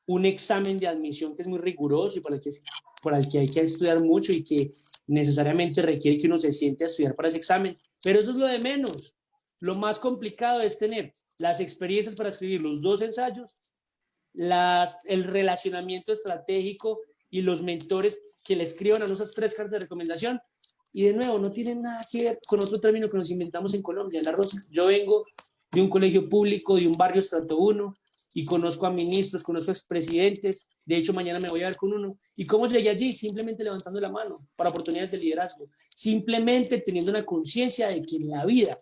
un examen de admisión que es muy riguroso y para el que hay que estudiar mucho y que necesariamente requiere que uno se siente a estudiar para ese examen. Pero eso es lo de menos. Lo más complicado es tener las experiencias para escribir los 2 ensayos, el relacionamiento estratégico y los mentores que le escriban a esas 3 cartas de recomendación. Y de nuevo, no tiene nada que ver con otro término que nos inventamos en Colombia, la rosca. Yo vengo de un colegio público, de un barrio estrato 1, y conozco a ministros, conozco a expresidentes. De hecho, mañana me voy a ver con uno. ¿Y cómo llegué allí? Simplemente levantando la mano para oportunidades de liderazgo. Simplemente teniendo una conciencia de que en la vida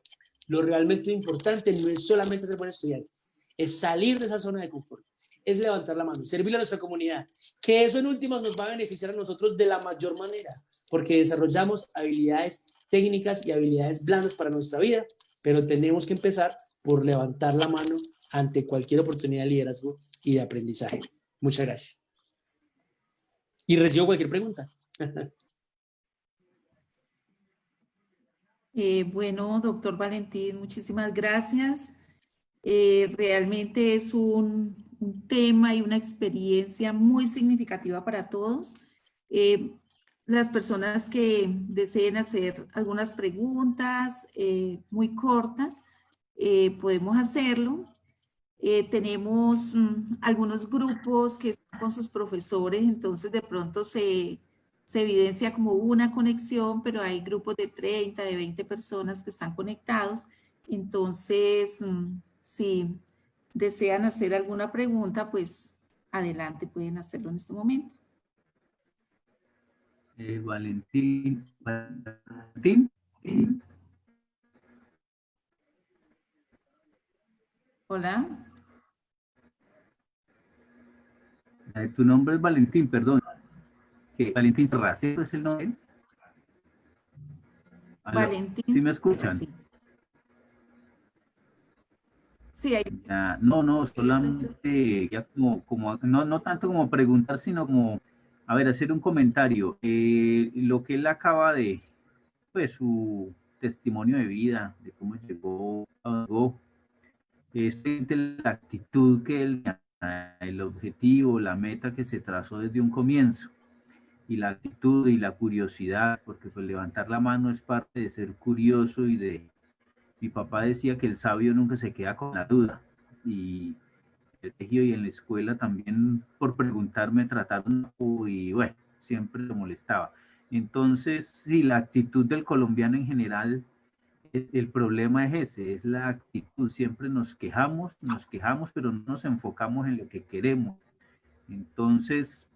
lo realmente importante no es solamente ser buen estudiante, es salir de esa zona de confort, es levantar la mano, servirle a nuestra comunidad, que eso en últimas nos va a beneficiar a nosotros de la mayor manera, porque desarrollamos habilidades técnicas y habilidades blandas para nuestra vida, pero tenemos que empezar por levantar la mano ante cualquier oportunidad de liderazgo y de aprendizaje. Muchas gracias. Y recibo cualquier pregunta. Bueno, doctor Valentín, muchísimas gracias. Realmente es un tema y una experiencia muy significativa para todos. Las personas que deseen hacer algunas preguntas muy cortas, podemos hacerlo. Tenemos algunos grupos que están con sus profesores, entonces de pronto se evidencia como una conexión, pero hay grupos de 30, de 20 personas que están conectados. Entonces, si desean hacer alguna pregunta, pues adelante, pueden hacerlo en este momento. Valentín. Hola. Tu nombre es Valentín, perdón. ¿Qué? Valentín Serracero es el nombre. Valentín. ¿Sí me escuchan? Sí. Sí, hay... No, solamente ya no tanto como preguntar, sino como, a ver, hacer un comentario. Lo que él acaba de, pues su testimonio de vida, de cómo llegó, es la actitud que él, el objetivo, la meta que se trazó desde un comienzo. y la actitud y la curiosidad, porque pues levantar la mano es parte de ser curioso y de... Mi papá decía que el sabio nunca se queda con la duda, y en el colegio y en la escuela también por preguntar me trataron y bueno, siempre lo molestaba. Entonces, sí, la actitud del colombiano en general, el problema es ese, es la actitud. Siempre nos quejamos, pero no nos enfocamos en lo que queremos. Entonces,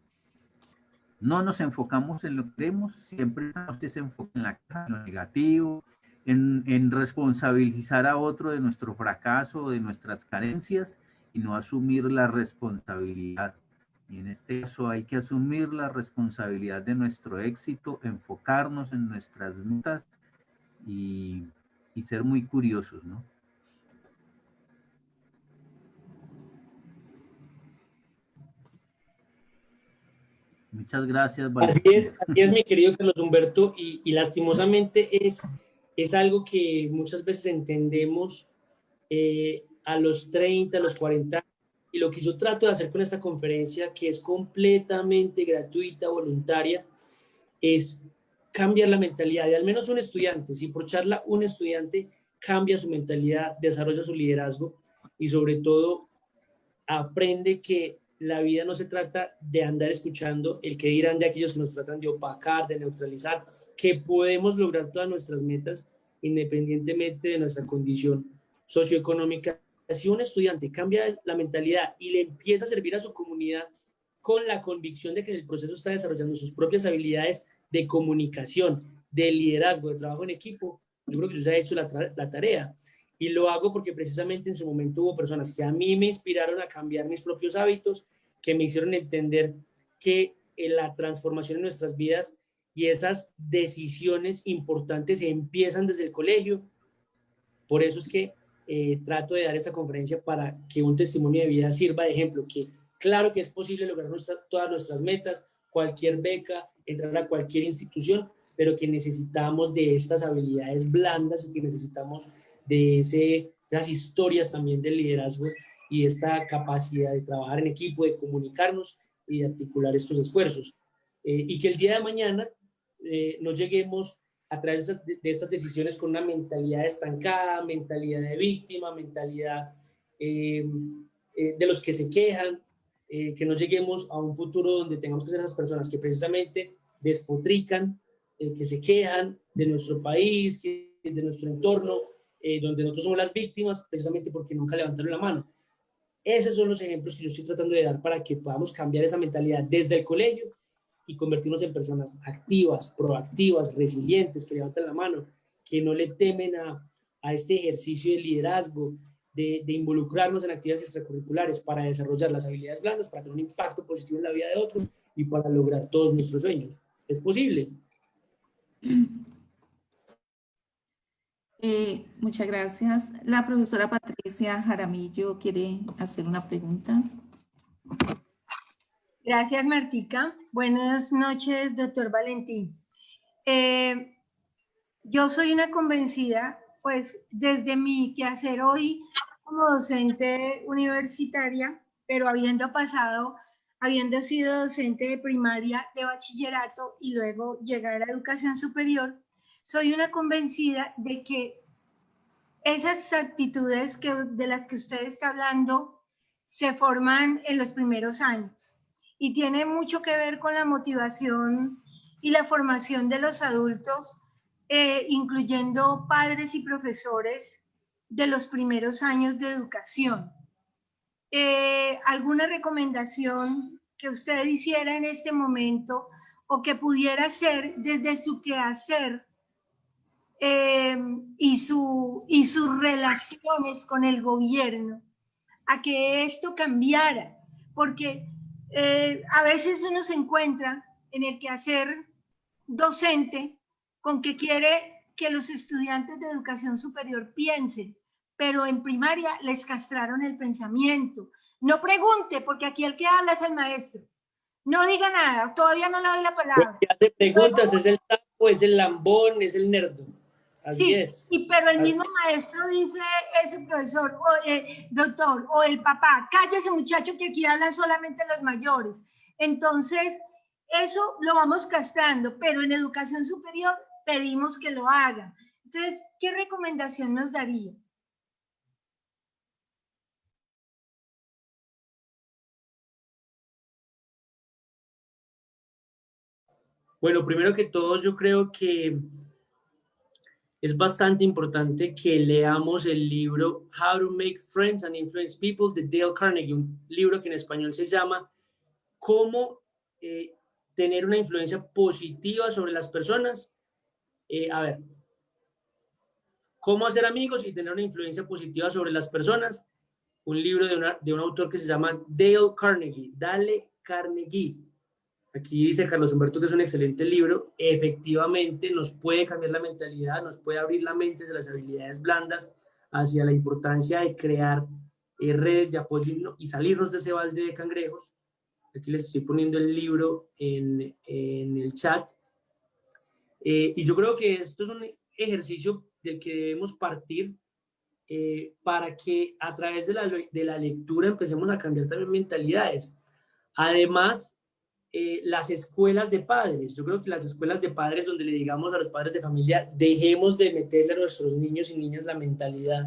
no nos enfocamos en lo que queremos, siempre estamos desenfocados en la queja, en lo negativo, en responsabilizar a otro de nuestro fracaso, de nuestras carencias, y no asumir la responsabilidad. Y en este caso hay que asumir la responsabilidad de nuestro éxito, enfocarnos en nuestras metas y ser muy curiosos, ¿no? Muchas gracias, Valentín. Así es, mi querido Carlos Humberto, y lastimosamente es algo que muchas veces entendemos a los 30, a los 40, y lo que yo trato de hacer con esta conferencia, que es completamente gratuita, voluntaria, es cambiar la mentalidad de al menos un estudiante. Si por charla un estudiante cambia su mentalidad, desarrolla su liderazgo y sobre todo aprende que la vida no se trata de andar escuchando el que dirán de aquellos que nos tratan de opacar, de neutralizar, que podemos lograr todas nuestras metas independientemente de nuestra condición socioeconómica. Si un estudiante cambia la mentalidad y le empieza a servir a su comunidad con la convicción de que en el proceso está desarrollando sus propias habilidades de comunicación, de liderazgo, de trabajo en equipo, yo creo que se ha hecho la tarea. Y lo hago porque precisamente en su momento hubo personas que a mí me inspiraron a cambiar mis propios hábitos, que me hicieron entender que la transformación en nuestras vidas y esas decisiones importantes empiezan desde el colegio. Por eso es que trato de dar esta conferencia para que un testimonio de vida sirva de ejemplo, que claro que es posible lograr todas nuestras metas, cualquier beca, entrar a cualquier institución, pero que necesitamos de estas habilidades blandas y que necesitamos de esas historias también del liderazgo y esta capacidad de trabajar en equipo, de comunicarnos y de articular estos esfuerzos. Y que el día de mañana no lleguemos a través de estas decisiones con una mentalidad estancada, mentalidad de víctima, mentalidad de los que se quejan, que no lleguemos a un futuro donde tengamos que ser esas personas que precisamente despotrican, que se quejan de nuestro país, de nuestro entorno, donde nosotros somos las víctimas precisamente porque nunca levantaron la mano. Esos son los ejemplos que yo estoy tratando de dar para que podamos cambiar esa mentalidad desde el colegio y convertirnos en personas activas, proactivas, resilientes, que levantan la mano, que no le temen a este ejercicio de liderazgo, de involucrarnos en actividades extracurriculares para desarrollar las habilidades blandas, para tener un impacto positivo en la vida de otros y para lograr todos nuestros sueños. ¿Es posible? Muchas gracias. La profesora Patricia Jaramillo quiere hacer una pregunta. Gracias, Martica. Buenas noches, doctor Valentín. Yo soy una convencida, pues desde mi quehacer hoy como docente universitaria, pero habiendo sido docente de primaria, de bachillerato y luego llegar a educación superior, soy una convencida de que esas actitudes de las que usted está hablando se forman en los primeros años y tiene mucho que ver con la motivación y la formación de los adultos, incluyendo padres y profesores de los primeros años de educación. ¿Alguna recomendación que usted hiciera en este momento o que pudiera hacer desde su quehacer y sus relaciones con el gobierno a que esto cambiara? Porque a veces uno se encuentra en el quehacer docente con que quiere que los estudiantes de educación superior piensen, pero en primaria les castraron el pensamiento. No pregunte, porque aquí el que habla es el maestro. No diga nada, todavía no le doy la palabra. El que hace preguntas es el sapo, es el lambón, es el nerdo. Así sí, es. Pero el mismo maestro dice ese profesor, doctor, o el papá, cállese muchacho que aquí hablan solamente los mayores. Entonces, eso lo vamos castrando, pero en educación superior pedimos que lo hagan. Entonces, ¿qué recomendación nos daría? Bueno, primero que todo, yo creo que es bastante importante que leamos el libro How to Make Friends and Influence People de Dale Carnegie, un libro que en español se llama Cómo tener una influencia positiva sobre las personas. Cómo hacer amigos y tener una influencia positiva sobre las personas. Un libro de un autor que se llama Dale Carnegie, Dale Carnegie. Aquí dice Carlos Humberto que es un excelente libro. Efectivamente, nos puede cambiar la mentalidad, nos puede abrir la mente hacia las habilidades blandas, hacia la importancia de crear redes de apoyo y salirnos de ese balde de cangrejos. Aquí les estoy poniendo el libro en el chat. Y yo creo que esto es un ejercicio del que debemos partir para que a través de la lectura empecemos a cambiar también mentalidades. Además, las escuelas de padres. Yo creo que las escuelas de padres donde le digamos a los padres de familia, dejemos de meterle a nuestros niños y niñas la mentalidad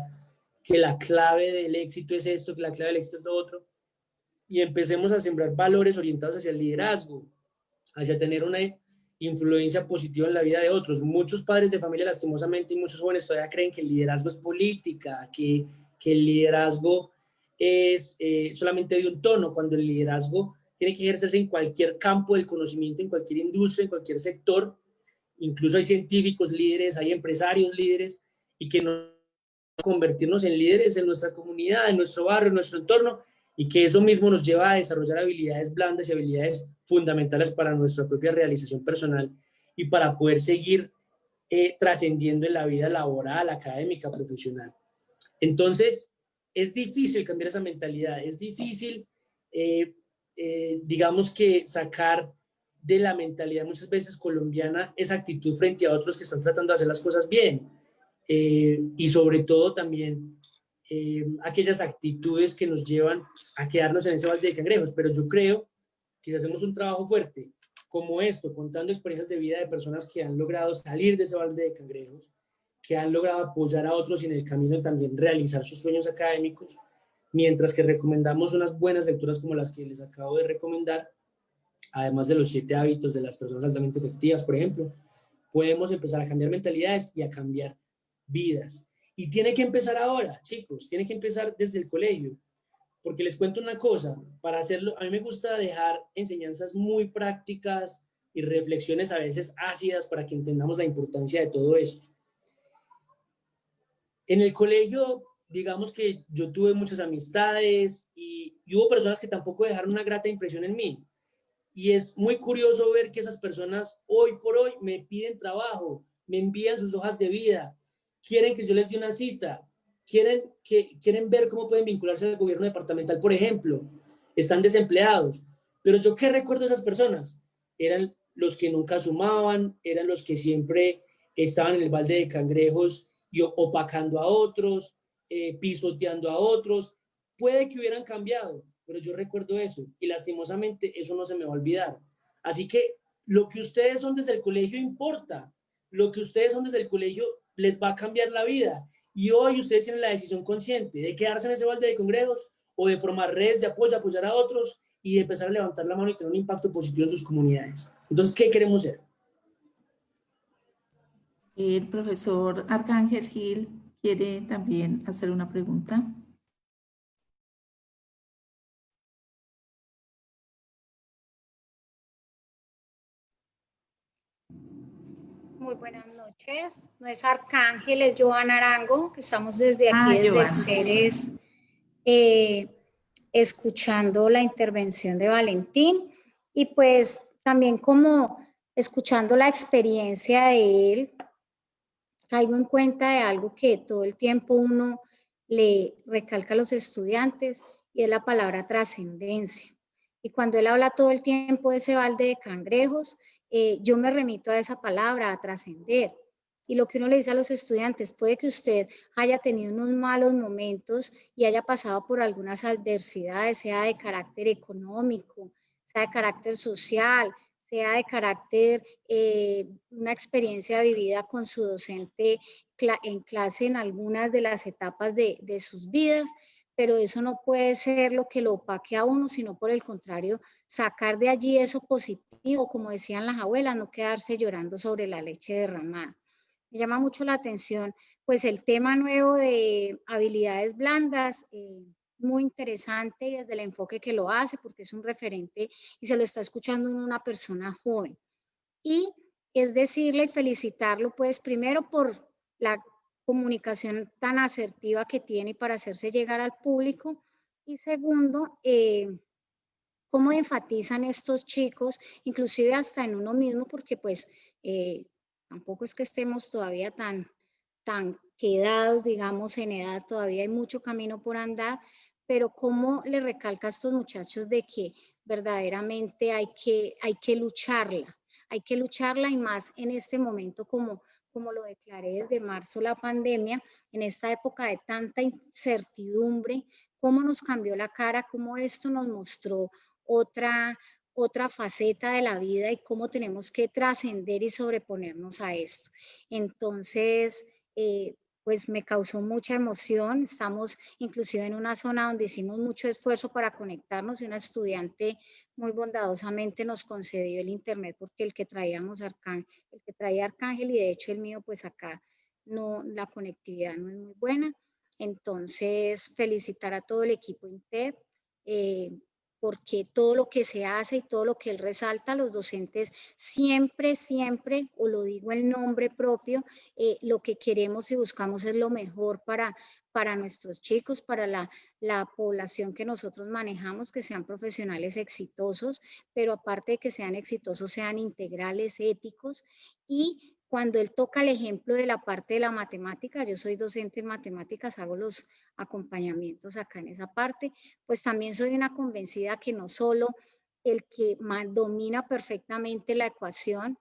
que la clave del éxito es esto, que la clave del éxito es lo otro, y empecemos a sembrar valores orientados hacia el liderazgo, hacia tener una influencia positiva en la vida de otros. Muchos padres de familia, lastimosamente, y muchos jóvenes todavía creen que el liderazgo es política, que el liderazgo es solamente de un tono, cuando el liderazgo tiene que ejercerse en cualquier campo del conocimiento, en cualquier industria, en cualquier sector. Incluso hay científicos líderes, hay empresarios líderes, y que nos convertirnos en líderes en nuestra comunidad, en nuestro barrio, en nuestro entorno, y que eso mismo nos lleva a desarrollar habilidades blandas y habilidades fundamentales para nuestra propia realización personal y para poder seguir trascendiendo en la vida laboral, académica, profesional. Entonces, es difícil cambiar esa mentalidad, es difícil, digamos que sacar de la mentalidad muchas veces colombiana esa actitud frente a otros que están tratando de hacer las cosas bien. Y sobre todo también aquellas actitudes que nos llevan a quedarnos en ese balde de cangrejos. Pero yo creo que si hacemos un trabajo fuerte como esto, contando experiencias de vida de personas que han logrado salir de ese balde de cangrejos, que han logrado apoyar a otros y en el camino también realizar sus sueños académicos, mientras que recomendamos unas buenas lecturas como las que les acabo de recomendar, además de los 7 hábitos de las personas altamente efectivas, por ejemplo, podemos empezar a cambiar mentalidades y a cambiar vidas. Y tiene que empezar ahora, chicos, tiene que empezar desde el colegio. Porque les cuento una cosa, para hacerlo, a mí me gusta dejar enseñanzas muy prácticas y reflexiones a veces ácidas para que entendamos la importancia de todo esto. En el colegio, digamos que yo tuve muchas amistades y hubo personas que tampoco dejaron una grata impresión en mí. Y es muy curioso ver que esas personas hoy por hoy me piden trabajo, me envían sus hojas de vida, quieren que yo les dé una cita, quieren ver cómo pueden vincularse al gobierno departamental, por ejemplo, están desempleados. Pero yo, ¿qué recuerdo de esas personas? Eran los que nunca sumaban, eran los que siempre estaban en el balde de cangrejos y opacando a otros, pisoteando a otros. Puede que hubieran cambiado, pero yo recuerdo eso y lastimosamente eso no se me va a olvidar. Así que lo que ustedes son desde el colegio importa, lo que ustedes son desde el colegio les va a cambiar la vida. Y hoy ustedes tienen la decisión consciente de quedarse en ese balde de cangrejos o de formar redes de apoyo, apoyar a otros y de empezar a levantar la mano y tener un impacto positivo en sus comunidades. Entonces, ¿qué queremos ser? El profesor Arcángel Gil quiere también hacer una pregunta. Muy buenas noches. No es Arcángel, es Joana Arango, que estamos desde aquí, desde Joana. el CERES, escuchando la intervención de Valentín y pues también como escuchando la experiencia de él, caigo en cuenta de algo que todo el tiempo uno le recalca a los estudiantes y es la palabra trascendencia. Y cuando él habla todo el tiempo de ese balde de cangrejos, yo me remito a esa palabra, a trascender. Y lo que uno le dice a los estudiantes, puede que usted haya tenido unos malos momentos y haya pasado por algunas adversidades, sea de carácter económico, sea de carácter social, sea de carácter, una experiencia vivida con su docente en clase en algunas de las etapas de sus vidas, pero eso no puede ser lo que lo opaque a uno, sino por el contrario, sacar de allí eso positivo, como decían las abuelas, no quedarse llorando sobre la leche derramada. Me llama mucho la atención, pues el tema nuevo de habilidades blandas, muy interesante y desde el enfoque que lo hace, porque es un referente y se lo está escuchando en una persona joven. Y es decirle y felicitarlo, pues primero por la comunicación tan asertiva que tiene para hacerse llegar al público y segundo, cómo enfatizan estos chicos, inclusive hasta en uno mismo, porque pues tampoco es que estemos todavía tan quedados, digamos, en edad, todavía hay mucho camino por andar, pero cómo le recalca a estos muchachos de que verdaderamente hay que lucharla y más en este momento como lo declaré desde marzo la pandemia, en esta época de tanta incertidumbre, cómo nos cambió la cara, cómo esto nos mostró otra faceta de la vida y cómo tenemos que trascender y sobreponernos a esto. Entonces, pues me causó mucha emoción. Estamos inclusive en una zona donde hicimos mucho esfuerzo para conectarnos y una estudiante muy bondadosamente nos concedió el internet porque el que traía Arcángel y de hecho el mío pues acá no, la conectividad no es muy buena. Entonces, felicitar a todo el equipo INTEP, porque todo lo que se hace y todo lo que él resalta, los docentes siempre, o lo digo en nombre propio, lo que queremos y buscamos es lo mejor para nuestros chicos, para la población que nosotros manejamos, que sean profesionales exitosos, pero aparte de que sean exitosos, sean integrales, éticos. Y cuando él toca el ejemplo de la parte de la matemática, yo soy docente en matemáticas, hago los acompañamientos acá en esa parte, pues también soy una convencida que no solo el que domina perfectamente la ecuación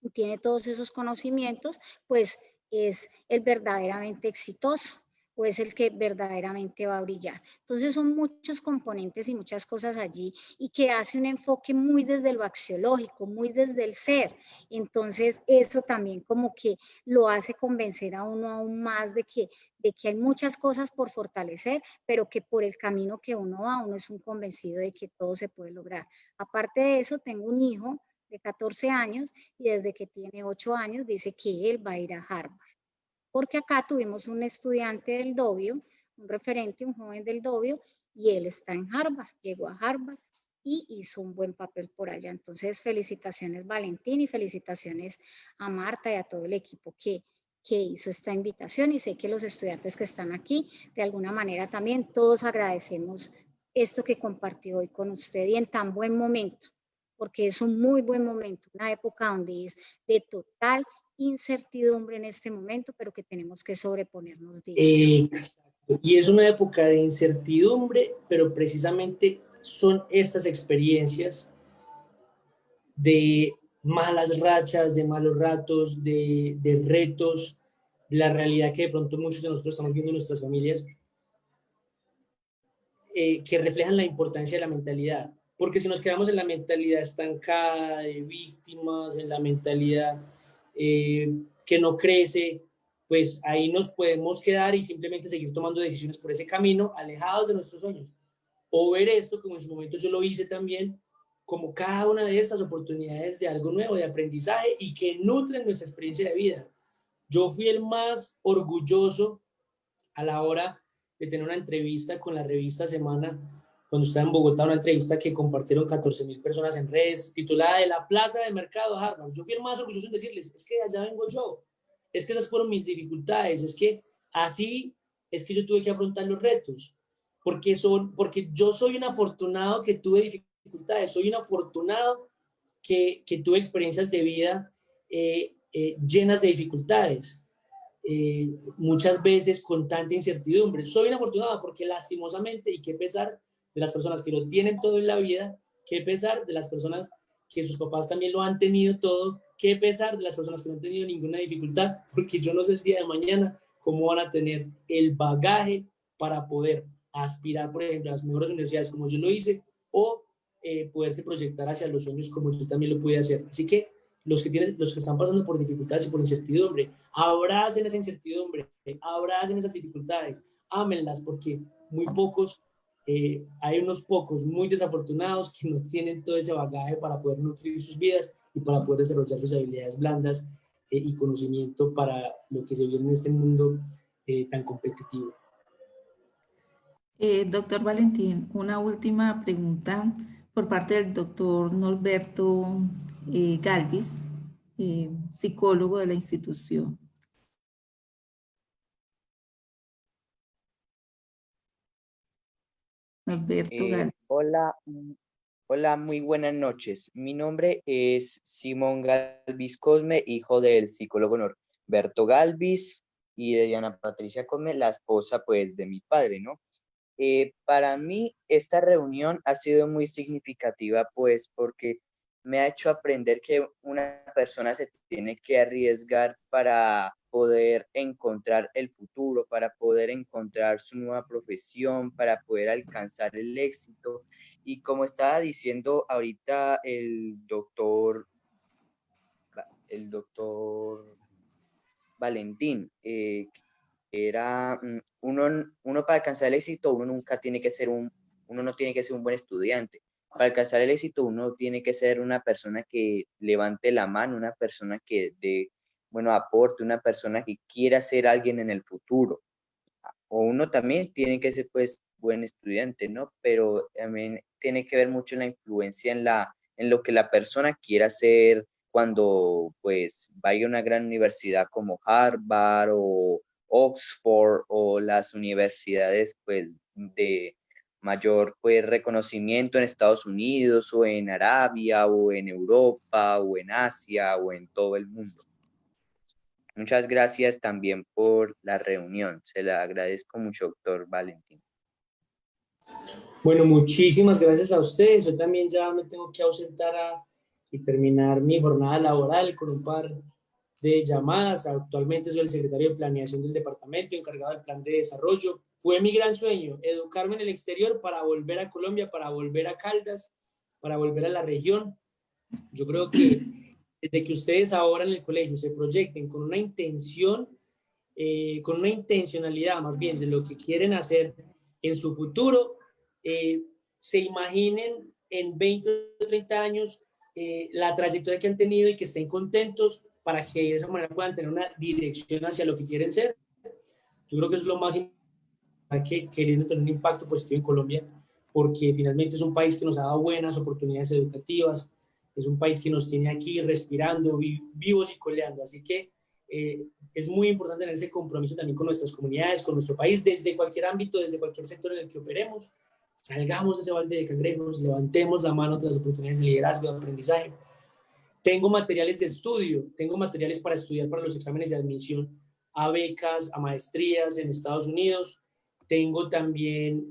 y tiene todos esos conocimientos, pues es el verdaderamente exitoso o es el que verdaderamente va a brillar. Entonces son muchos componentes y muchas cosas allí y que hace un enfoque muy desde lo axiológico, muy desde el ser. Entonces eso también como que lo hace convencer a uno aún más de que hay muchas cosas por fortalecer, pero que por el camino que uno va, uno es un convencido de que todo se puede lograr. Aparte de eso, tengo un hijo de 14 años y desde que tiene 8 años dice que él va a ir a Harvard. Porque acá tuvimos un estudiante del Dobio, un referente, un joven del Dobio, y él está en Harvard, llegó a Harvard y hizo un buen papel por allá. Entonces, felicitaciones Valentín y felicitaciones a Marta y a todo el equipo que hizo esta invitación y sé que los estudiantes que están aquí, de alguna manera también todos agradecemos esto que compartió hoy con usted y en tan buen momento, porque es un muy buen momento, una época donde es de total incertidumbre en este momento, pero que tenemos que sobreponernos de ello. Exacto. Y es una época de incertidumbre, pero precisamente son estas experiencias de malas rachas, de malos ratos, de retos, de la realidad que de pronto muchos de nosotros estamos viendo en nuestras familias, que reflejan la importancia de la mentalidad. Porque si nos quedamos en la mentalidad estancada, de víctimas, en la mentalidad que no crece, pues ahí nos podemos quedar y simplemente seguir tomando decisiones por ese camino, alejados de nuestros sueños. O ver esto, como en su momento yo lo hice también, como cada una de estas oportunidades de algo nuevo, de aprendizaje y que nutren nuestra experiencia de vida. Yo fui el más orgulloso a la hora de tener una entrevista con la revista Semana, cuando estaba en Bogotá, una entrevista que compartieron 14.000 personas en redes, titulada De la Plaza de Mercado a Harvard. Yo fui el más orgulloso en decirles, es que de allá vengo yo, es que esas fueron mis dificultades, es que así es que yo tuve que afrontar los retos, porque yo soy un afortunado que tuve dificultades, soy un afortunado que tuve experiencias de vida llenas de dificultades. Muchas veces con tanta incertidumbre. Soy un afortunado porque lastimosamente, y qué pesar de las personas que lo tienen todo en la vida, qué pesar de las personas que sus papás también lo han tenido todo, qué pesar de las personas que no han tenido ninguna dificultad, porque yo no sé el día de mañana cómo van a tener el bagaje para poder aspirar, por ejemplo, a las mejores universidades como yo lo hice, o poderse proyectar hacia los sueños como yo también lo pude hacer. Así que los que están pasando por dificultades y por incertidumbre, abracen esa incertidumbre, abracen esas dificultades, ámenlas, porque muy pocos, hay unos pocos muy desafortunados que no tienen todo ese bagaje para poder nutrir sus vidas y para poder desarrollar sus habilidades blandas y conocimiento para lo que se viene en este mundo tan competitivo. Doctor Valentín, una última pregunta por parte del doctor Norberto Galvis, psicólogo de la institución. Norberto Galvis. Hola, hola, muy buenas noches. Mi nombre es Simón Galvis Cosme, hijo del psicólogo Norberto Galvis y de Diana Patricia Cosme, la esposa pues de mi padre, ¿no? Para mí esta reunión ha sido muy significativa pues porque me ha hecho aprender que una persona se tiene que arriesgar para poder encontrar el futuro, para poder encontrar su nueva profesión, para poder alcanzar el éxito. Y como estaba diciendo ahorita el doctor Valentín, era uno para alcanzar el éxito, uno no tiene que ser un buen estudiante. Para alcanzar el éxito, uno tiene que ser una persona que levante la mano, una persona que aporte, una persona que quiera ser alguien en el futuro. O uno también tiene que ser, pues, buen estudiante, ¿no? Pero también tiene que ver mucho la influencia en lo que la persona quiera hacer cuando, pues, vaya a una gran universidad como Harvard o Oxford o las universidades, pues, de mayor, pues, reconocimiento en Estados Unidos o en Arabia o en Europa o en Asia o en todo el mundo. Muchas gracias también por la reunión. Se la agradezco mucho, doctor Valentín. Bueno, muchísimas gracias a ustedes. Yo también ya me tengo que ausentar y terminar mi jornada laboral con un par de llamadas. Actualmente soy el secretario de planeación del departamento, encargado del plan de desarrollo. Fue mi gran sueño, educarme en el exterior para volver a Colombia, para volver a Caldas, para volver a la región. Yo creo que desde que ustedes ahora en el colegio se proyecten con una intención, con una intencionalidad más bien de lo que quieren hacer en su futuro, se imaginen en 20 o 30 años la trayectoria que han tenido y que estén contentos para que de esa manera puedan tener una dirección hacia lo que quieren ser. Yo creo que eso es lo más importante, que queriendo tener un impacto positivo en Colombia, porque finalmente es un país que nos ha dado buenas oportunidades educativas, es un país que nos tiene aquí respirando, vivos y coleando, así que es muy importante tener ese compromiso también con nuestras comunidades, con nuestro país, desde cualquier ámbito, desde cualquier sector en el que operemos. Salgamos de ese balde de cangrejos, levantemos la mano ante las oportunidades de liderazgo, de aprendizaje. Tengo materiales de estudio, tengo materiales para estudiar para los exámenes de admisión a becas, a maestrías en Estados Unidos. Tengo también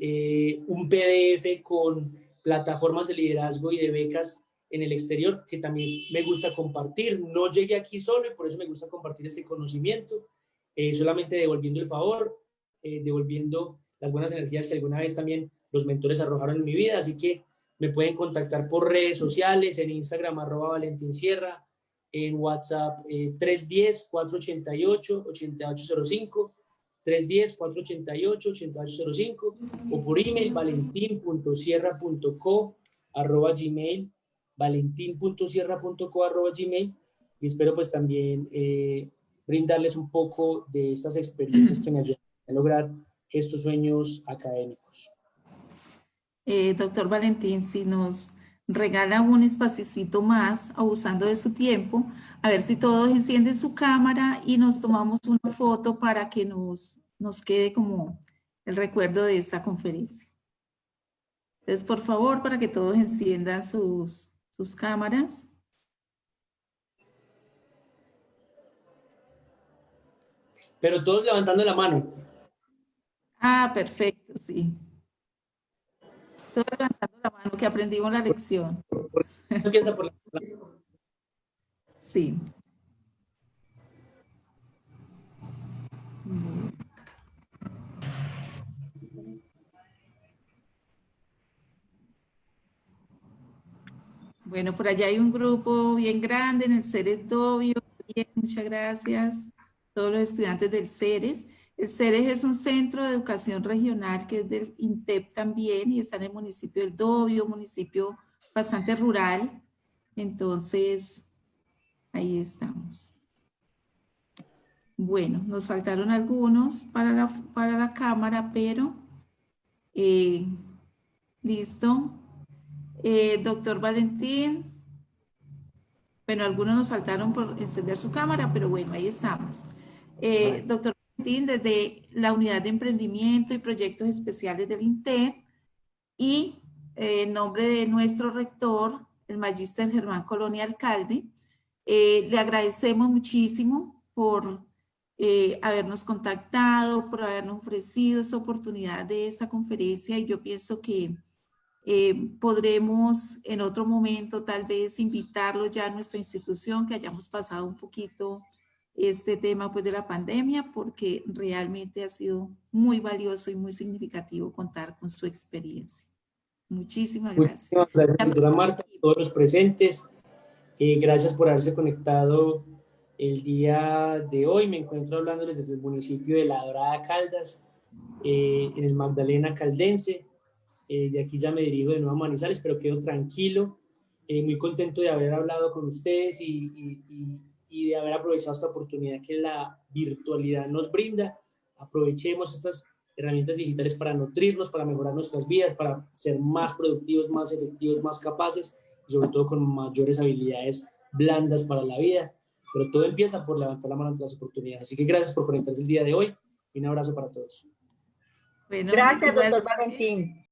un PDF con plataformas de liderazgo y de becas en el exterior que también me gusta compartir. No llegué aquí solo y por eso me gusta compartir este conocimiento, solamente devolviendo el favor, devolviendo las buenas energías que alguna vez también los mentores arrojaron en mi vida. Así que me pueden contactar por redes sociales, en Instagram @ValentinSierra, en WhatsApp 310-488-8805, 310-488-8805, o por email valentin.sierra.co@gmail, valentin.sierra.co@gmail, y espero pues también brindarles un poco de estas experiencias que me ayudan a lograr estos sueños académicos. Doctor Valentín, si nos regala un espacito más, abusando de su tiempo, a ver si todos encienden su cámara y nos tomamos una foto para que nos quede como el recuerdo de esta conferencia. Entonces, por favor, para que todos enciendan sus cámaras. Pero todos levantando la mano. Ah, perfecto, sí. Todos levantando la mano, que aprendimos la lección. Empieza por la... Sí. Bueno, por allá hay un grupo bien grande en el CERES Dobio. Bien, muchas gracias. Todos los estudiantes del CERES. El CERES es un centro de educación regional que es del INTEP también y está en el municipio del Dobio, municipio bastante rural. Entonces, ahí estamos. Bueno, nos faltaron algunos para la cámara, pero listo. Doctor Valentín. Bueno, algunos nos faltaron por encender su cámara, pero bueno, ahí estamos. Doctor Valentín, desde la Unidad de Emprendimiento y Proyectos Especiales del INTEP y en nombre de nuestro rector, el magíster Germán Colonia Alcalde, le agradecemos muchísimo por habernos contactado, por habernos ofrecido esta oportunidad de esta conferencia y yo pienso que podremos en otro momento tal vez invitarlo ya a nuestra institución, que hayamos pasado un poquito este tema pues de la pandemia, porque realmente ha sido muy valioso y muy significativo contar con su experiencia. Muchísimas gracias. Muchísimas gracias, doctora Marta, a todos los presentes. Gracias por haberse conectado el día de hoy. Me encuentro hablándoles desde el municipio de La Dorada, Caldas, en el Magdalena Caldense. De aquí ya me dirijo de nuevo a Manizales, pero quedo tranquilo, muy contento de haber hablado con ustedes y de haber aprovechado esta oportunidad que la virtualidad nos brinda. Aprovechemos estas herramientas digitales para nutrirnos, para mejorar nuestras vidas, para ser más productivos, más efectivos, más capaces y sobre todo con mayores habilidades blandas para la vida. Pero todo empieza por levantar la mano ante las oportunidades. Así que gracias por conectarse el día de hoy y un abrazo para todos. Bueno, Gracias, igual, doctor Valentín.